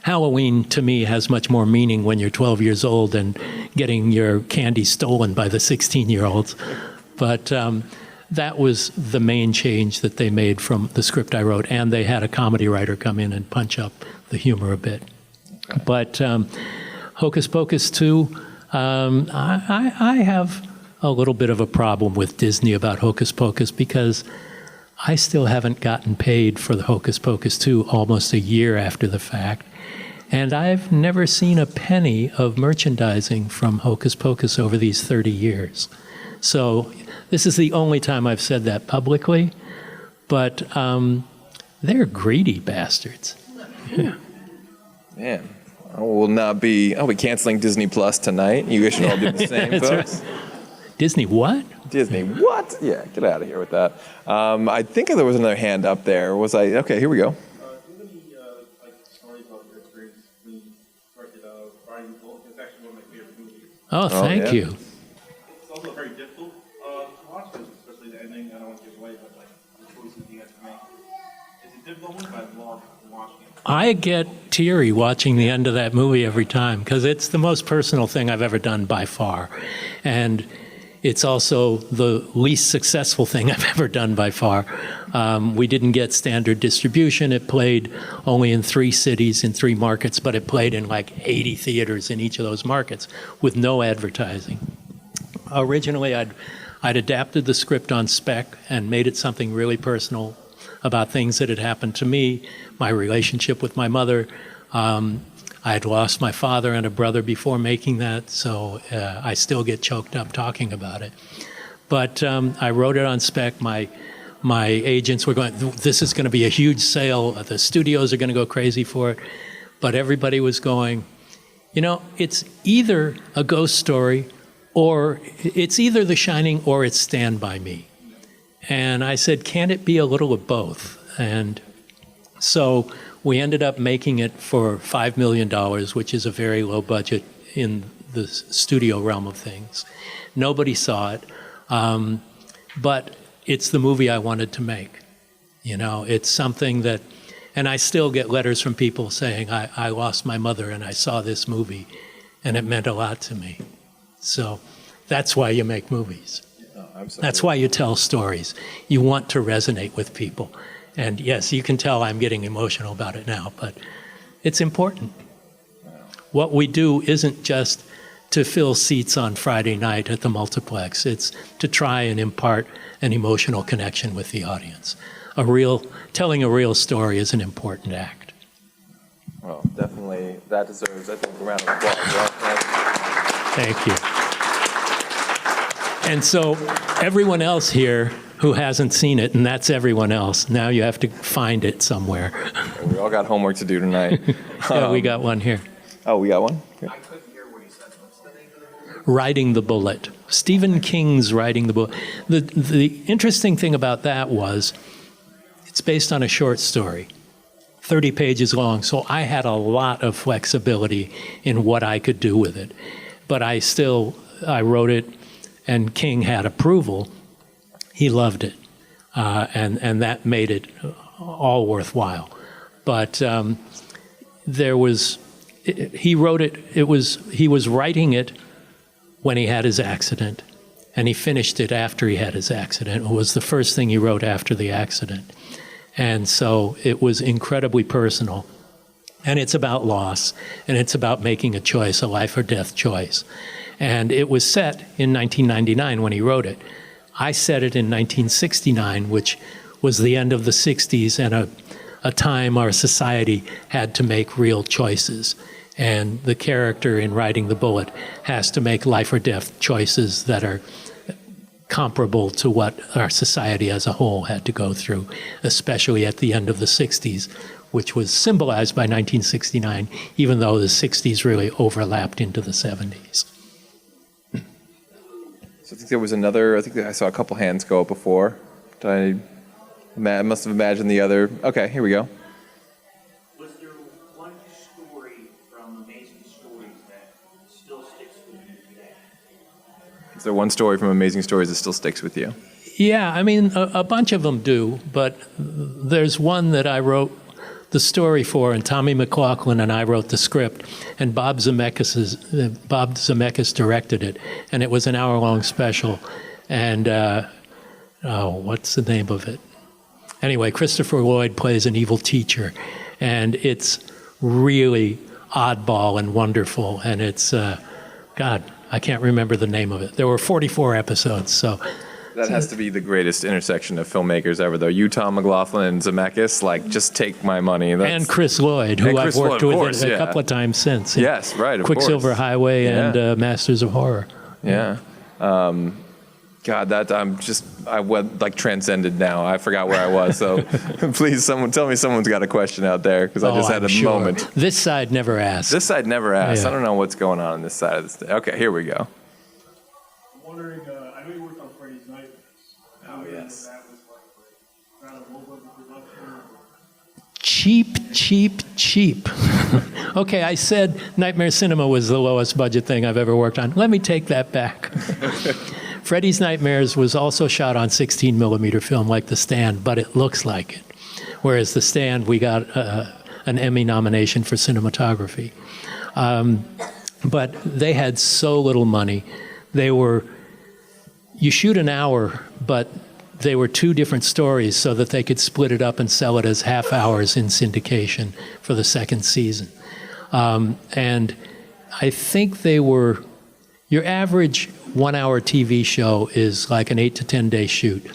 Halloween, to me, has much more meaning when you're 12 years old and getting your candy stolen by the 16-year-olds. But that was the main change that they made from the script I wrote, and they had a comedy writer come in and punch up the humor a bit. But Hocus Pocus 2, I have a little bit of a problem with Disney about Hocus Pocus because I still haven't gotten paid for the Hocus Pocus 2 almost a year after the fact. And I've never seen a penny of merchandising from Hocus Pocus over these 30 years. So this is the only time I've said that publicly, but they're greedy bastards. Yeah. Man, I'll be canceling Disney Plus tonight. You guys should all do the same, That's folks. right. Disney what? Disney, what? Yeah, get out of here with that. I think there was another hand up there. Okay, here we go. Do you have any stories about your experience when you directed Riding the Bull? It's actually one of my favorite movies. Oh, thank yeah. you. It's also very difficult to watch, especially the ending. I don't want to give away, but like the choices you have to make. It's a difficult one, but I love watching it. I get teary watching the end of that movie every time because it's the most personal thing I've ever done by far. And it's also the least successful thing I've ever done by far. We didn't get standard distribution. It played only in 3 cities, in 3 markets, but it played in like 80 theaters in each of those markets with no advertising. Originally, I'd adapted the script on spec and made it something really personal about things that had happened to me, my relationship with my mother. I had lost my father and a brother before making that, so I still get choked up talking about it. But I wrote it on spec. My agents were going, this is going to be a huge sale. The studios are going to go crazy for it. But everybody was going, it's either a ghost story or it's either The Shining or it's Stand By Me. And I said, can it be a little of both? And so we ended up making it for $5 million, which is a very low budget in the studio realm of things. Nobody saw it, but it's the movie I wanted to make. It's something that, and I still get letters from people saying, I lost my mother and I saw this movie, and it meant a lot to me. So that's why you make movies. That's why you tell stories. You want to resonate with people. And yes, you can tell I'm getting emotional about it now, but it's important. What we do isn't just to fill seats on Friday night at the multiplex. It's to try and impart an emotional connection with the audience. Telling a real story is an important act. Well, definitely, that deserves, I think, a round of applause. Right? Thank you. And so everyone else here who hasn't seen it, and that's everyone else, now you have to find it somewhere. We all got homework to do tonight. Yeah, we got one here. Oh, we got one? Good. I couldn't hear what he said. What's the name of the movie? Riding the Bullet. Stephen King's Riding the Bullet. The interesting thing about that was it's based on a short story, 30 pages long, so I had a lot of flexibility in what I could do with it. But I wrote it, and King had approval. He loved it, and that made it all worthwhile. But he wrote it. He was writing it when he had his accident, and he finished it after he had his accident. It was the first thing he wrote after the accident, and so it was incredibly personal. And it's about loss, and it's about making a choice, a life or death choice. And it was set in 1999 when he wrote it. I set it in 1969, which was the end of the 60s and a time our society had to make real choices. And the character in riding the bullet has to make life or death choices that are comparable to what our society as a whole had to go through, especially at the end of the 60s, which was symbolized by 1969, even though the 60s really overlapped into the 70s. So I think there was another, I think I saw a couple hands go up before. I must have imagined the other. Okay, here we go. Was there one story from Amazing Stories that still sticks with you today? Is there one story from Amazing Stories that still sticks with you? Yeah, I mean, a bunch of them do, but there's one that I wrote the story for, and Tommy McLaughlin and I wrote the script, and Bob Zemeckis directed it, and it was an hour-long special, and what's the name of it? Anyway, Christopher Lloyd plays an evil teacher, and it's really oddball and wonderful, and it's, God, I can't remember the name of it. There were 44 episodes, so... That has to be the greatest intersection of filmmakers ever, though. You, Tom McLaughlin, and Zemeckis, like, just take my money. And Chris Lloyd, who I've worked with a couple of times since. Yes, right, of Quicksilver course. Highway and Masters of Horror. Yeah. God, that I went like transcended now. I forgot where I was. So please, tell me someone's got a question out there, because I just had a moment. This side never asked. This side never asked. Yeah. I don't know what's going on this side of this. Okay, here we go. I'm wondering, I know you worked on Freddy's Nightmares. Oh, yes. That was like kind of low budget production. Cheap. Okay, I said Nightmare Cinema was the lowest budget thing I've ever worked on. Let me take that back. Freddy's Nightmares was also shot on 16 millimeter film like The Stand, but it looks like it. Whereas The Stand, we got an Emmy nomination for cinematography. But they had so little money. You shoot an hour, but they were two different stories so that they could split it up and sell it as half hours in syndication for the second season. And I think your average 1 hour TV show is like an 8 to 10 day shoot.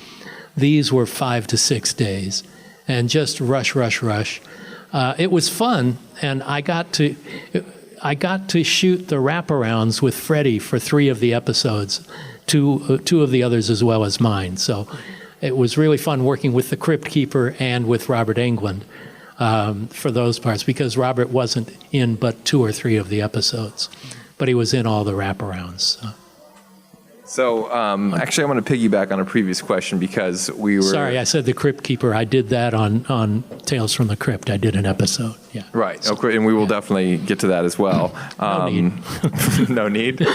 These were 5 to 6 days, and just rush. It was fun, and I got to shoot the wraparounds with Freddy for 3 of the episodes, two of the others as well as mine. So it was really fun working with the Crypt Keeper and with Robert Englund for those parts, because Robert wasn't in but 2 or 3 of the episodes, but he was in all the wraparounds. So actually, I want to piggyback on a previous question, because we were... Sorry, I said the Crypt Keeper. I did that on Tales from the Crypt. I did an episode. Yeah. Right. Okay, and we will definitely get to that as well. No need. No need?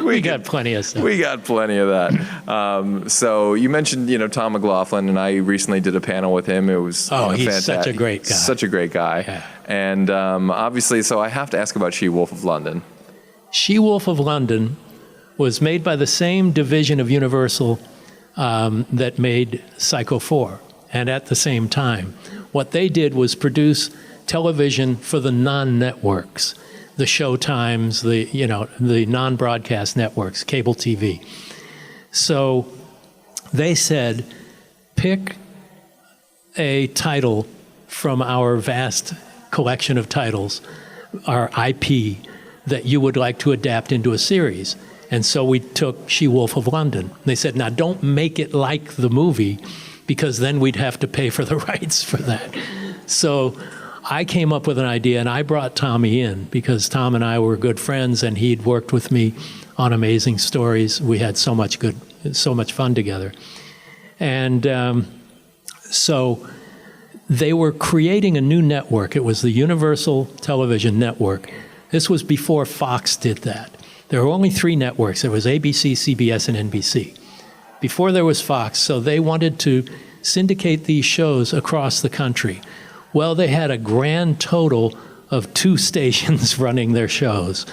We got plenty of stuff. We got plenty of that. So you mentioned, Tom McLaughlin, and I recently did a panel with him. It was he's fantastic. such a great guy. Such a great guy. Yeah. And obviously, so I have to ask about She-Wolf of London. She-Wolf of London was made by the same division of Universal that made Psycho 4, and at the same time. What they did was produce television for the non-networks, the Showtimes, the non-broadcast networks, cable TV. So they said, pick a title from our vast collection of titles, our IP, that you would like to adapt into a series. And so we took She-Wolf of London. They said, now don't make it like the movie, because then we'd have to pay for the rights for that. So I came up with an idea, and I brought Tommy in, because Tom and I were good friends, and he'd worked with me on Amazing Stories. We had so much fun together. And so they were creating a new network. It was the Universal Television Network. This was before Fox did that. There were only 3 networks. There was ABC, CBS, and NBC. Before there was Fox, so they wanted to syndicate these shows across the country. Well, they had a grand total of 2 stations running their shows.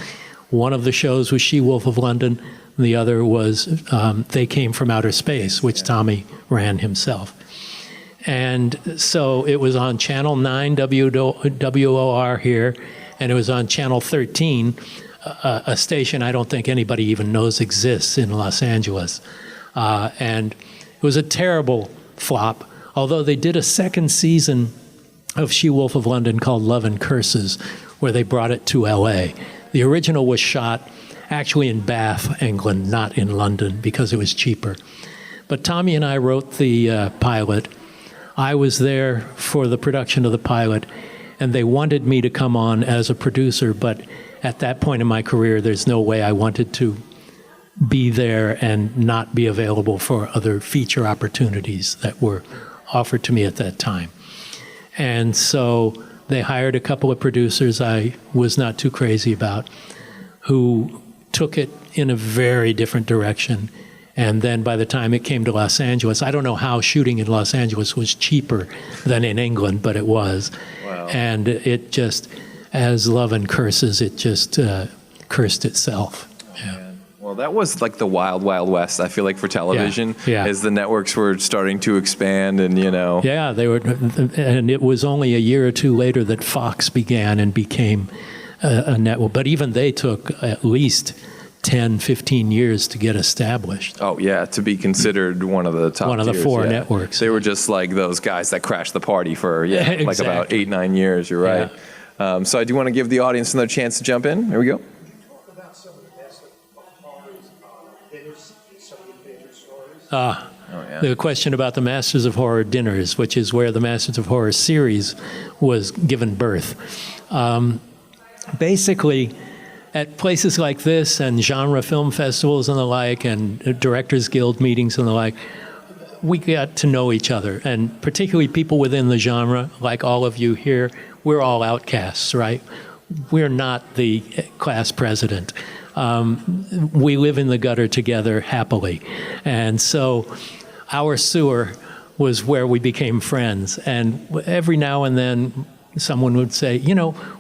One of the shows was She-Wolf of London, and the other was They Came From Outer Space, which Tommy ran himself. And so it was on Channel 9 WOR here, and it was on Channel 13, a station I don't think anybody even knows exists in Los Angeles. And it was a terrible flop, although they did a second season of She-Wolf of London called Love and Curses, where they brought it to LA. The original was shot actually in Bath, England, not in London, because it was cheaper. But Tommy and I wrote the pilot. I was there for the production of the pilot, and they wanted me to come on as a producer, but at that point in my career, there's no way I wanted to be there and not be available for other feature opportunities that were offered to me at that time. And so they hired a couple of producers I was not too crazy about, who took it in a very different direction. And then by the time it came to Los Angeles, I don't know how shooting in Los Angeles was cheaper than in England, but it was. Wow. And it just, as love and curses, it just cursed itself. Yeah. Well, that was like the wild, wild west, I feel like, for television, Yeah. as the networks were starting to expand and, Yeah, they were, and it was only a year or two later that Fox began and became a network. But even they took at least 10, 15 years to get established. Oh, yeah, to be considered one of the top One of the tiers, four yeah. networks. They were just like those guys that crashed the party for, like Exactly. about 8-9 years, you're right. Yeah. So I do want to give the audience another chance to jump in. Here we go. Talk about some of the best of horrors, dinners, some of your favorite stories. Oh, yeah. The question about the Masters of Horror dinners, which is where the Masters of Horror series was given birth. Basically, at places like this and genre film festivals and the like, and Directors Guild meetings and the like, we got to know each other, and particularly people within the genre, like all of you here, we're all outcasts, right? We're not the class president. We live in the gutter together happily. And so our sewer was where we became friends. And every now and then someone would say,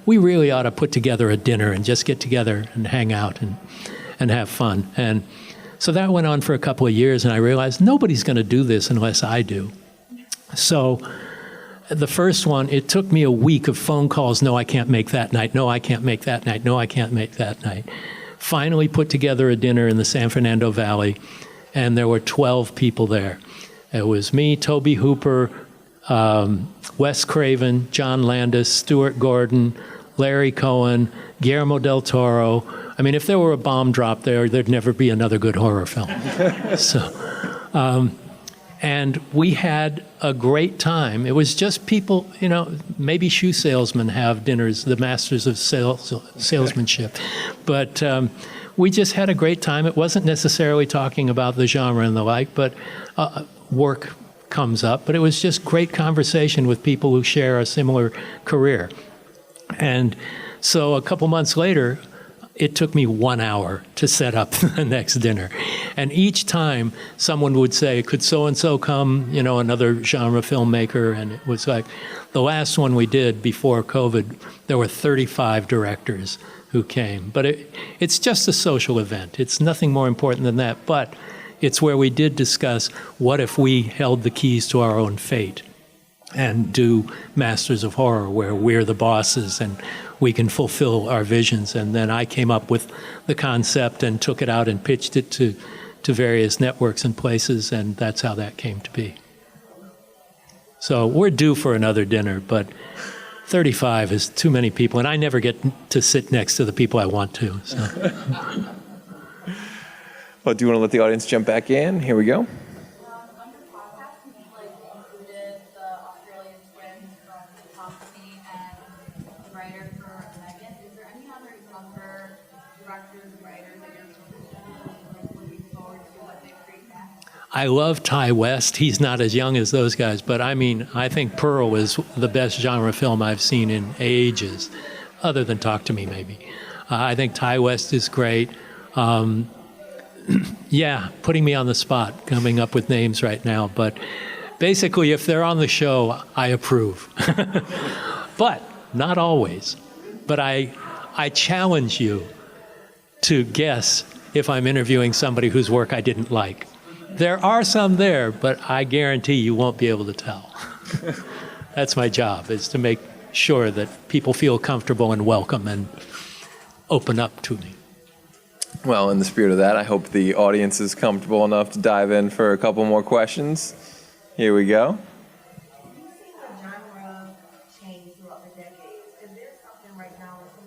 we really ought to put together a dinner and just get together and hang out and have fun. And so that went on for a couple of years, and I realized nobody's going to do this unless I do. So the first one, it took me a week of phone calls. No, I can't make that night. No, I can't make that night. No, I can't make that night. Finally put together a dinner in the San Fernando Valley, and there were 12 people there. It was me, Toby Hooper, Wes Craven, John Landis, Stuart Gordon, Larry Cohen, Guillermo del Toro. I mean, if there were a bomb drop there, there'd never be another good horror film. And we had a great time. It was just people, maybe shoe salesmen have dinners, the masters of salesmanship. But we just had a great time. It wasn't necessarily talking about the genre and the like, but work comes up. But it was just great conversation with people who share a similar career. And so a couple months later, it took me 1 hour to set up the next dinner. And each time someone would say, could so-and-so come, another genre filmmaker? And it was like, the last one we did before COVID, there were 35 directors who came. But it's just a social event. It's nothing more important than that. But it's where we did discuss, what if we held the keys to our own fate and do Masters of Horror, where we're the bosses and we can fulfill our visions. And then I came up with the concept and took it out and pitched it to various networks and places, and that's how that came to be. So we're due for another dinner, but 35 is too many people, and I never get to sit next to the people I want to. So. Well, do you want to let the audience jump back in? Here we go. On your podcast, you included the Australian twins from Topsy and the writer for Megan. Is there any other younger directors, writers that you're looking forward to what they create next? I love Ty West. He's not as young as those guys, but I think Pearl is the best genre film I've seen in ages, other than Talk to Me, maybe. I think Ty West is great. Yeah, putting me on the spot, coming up with names right now. But basically, if they're on the show, I approve. But not always. But I challenge you to guess if I'm interviewing somebody whose work I didn't like. There are some there, but I guarantee you won't be able to tell. That's my job, is to make sure that people feel comfortable and welcome and open up to me. Well, in the spirit of that, I hope the audience is comfortable enough to dive in for a couple more questions. Here we go. You've seen the genre change throughout the decades. Is there something right now in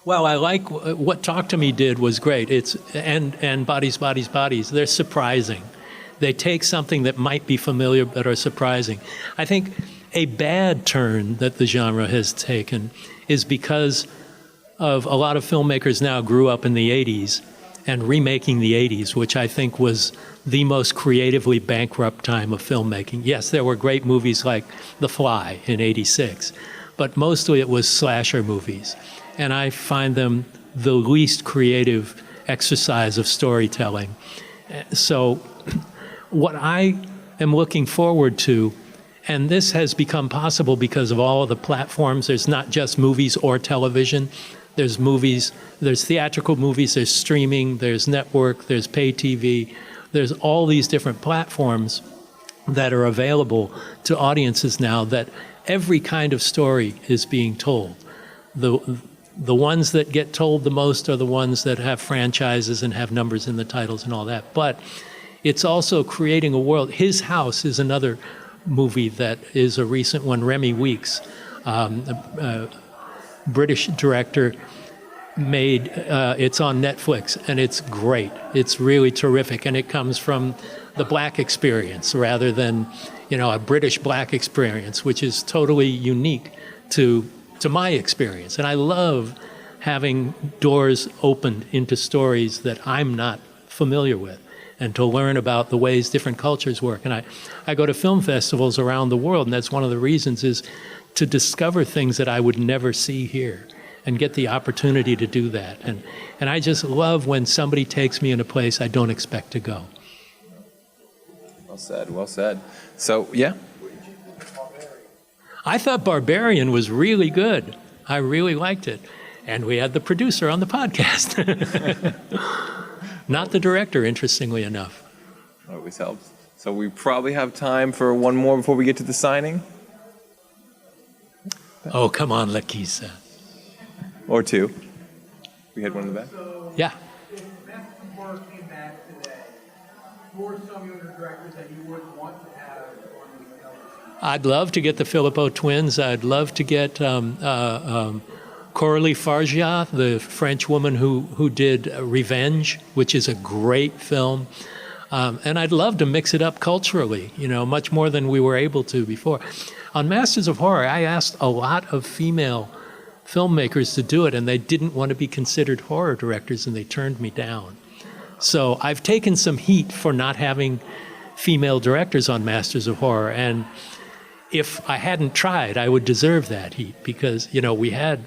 Well, I like what Talk to Me did was great. It's and Bodies, Bodies, Bodies. They're surprising. They take something that might be familiar but are surprising. I think a bad turn that the genre has taken is because of a lot of filmmakers now grew up in the 80s and remaking the 80s, which I think was the most creatively bankrupt time of filmmaking. Yes, there were great movies like The Fly in 86, but mostly it was slasher movies. And I find them the least creative exercise of storytelling. So what I am looking forward to, and this has become possible because of all of the platforms, there's not just movies or television. There's movies, there's theatrical movies, there's streaming, there's network, there's pay TV. There's all these different platforms that are available to audiences now that every kind of story is being told. The ones that get told the most are the ones that have franchises and have numbers in the titles and all that. But it's also creating a world. His House is another movie that is a recent one. Remy Weeks, a British director, made it's on Netflix, and it's great. It's really terrific, and it comes from the black experience rather than, a British black experience, which is totally unique to my experience. And I love having doors opened into stories that I'm not familiar with, and to learn about the ways different cultures work. And I go to film festivals around the world, and that's one of the reasons is to discover things that I would never see here and get the opportunity to do that. And I just love when somebody takes me in a place I don't expect to go. Well said, well said. So, yeah? I thought Barbarian was really good. I really liked it. And we had the producer on the podcast. Not the director, interestingly enough. Always helps. So we probably have time for one more before we get to the signing? Oh, come on, Lakisa. Or two. We had one in the back? Yeah. If Master of Horror came back today, who are some younger directors that you would want to have on the television? I'd love to get the Philippot twins. I'd love to get Coralie Fargia, the French woman who did Revenge, which is a great film. And I'd love to mix it up culturally, much more than we were able to before. On Masters of Horror, I asked a lot of female filmmakers to do it, and they didn't want to be considered horror directors, and they turned me down. So I've taken some heat for not having female directors on Masters of Horror, and if I hadn't tried, I would deserve that heat, because, we had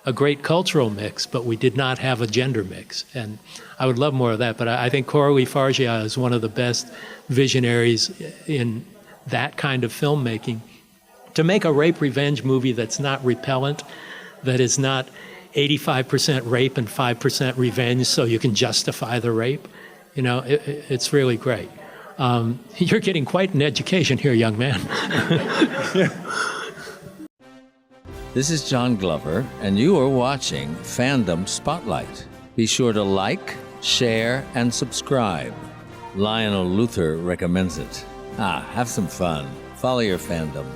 a great cultural mix, but we did not have a gender mix, and I would love more of that. But I think Coralie Fargia is one of the best visionaries in that kind of filmmaking. To make a rape revenge movie that's not repellent, that is not 85% rape and 5% revenge so you can justify the rape, it's really great. You're getting quite an education here, young man. This is John Glover, and you are watching Fandom Spotlight. Be sure to like, share, and subscribe. Lionel Luther recommends it. Have some fun. Follow your fandom.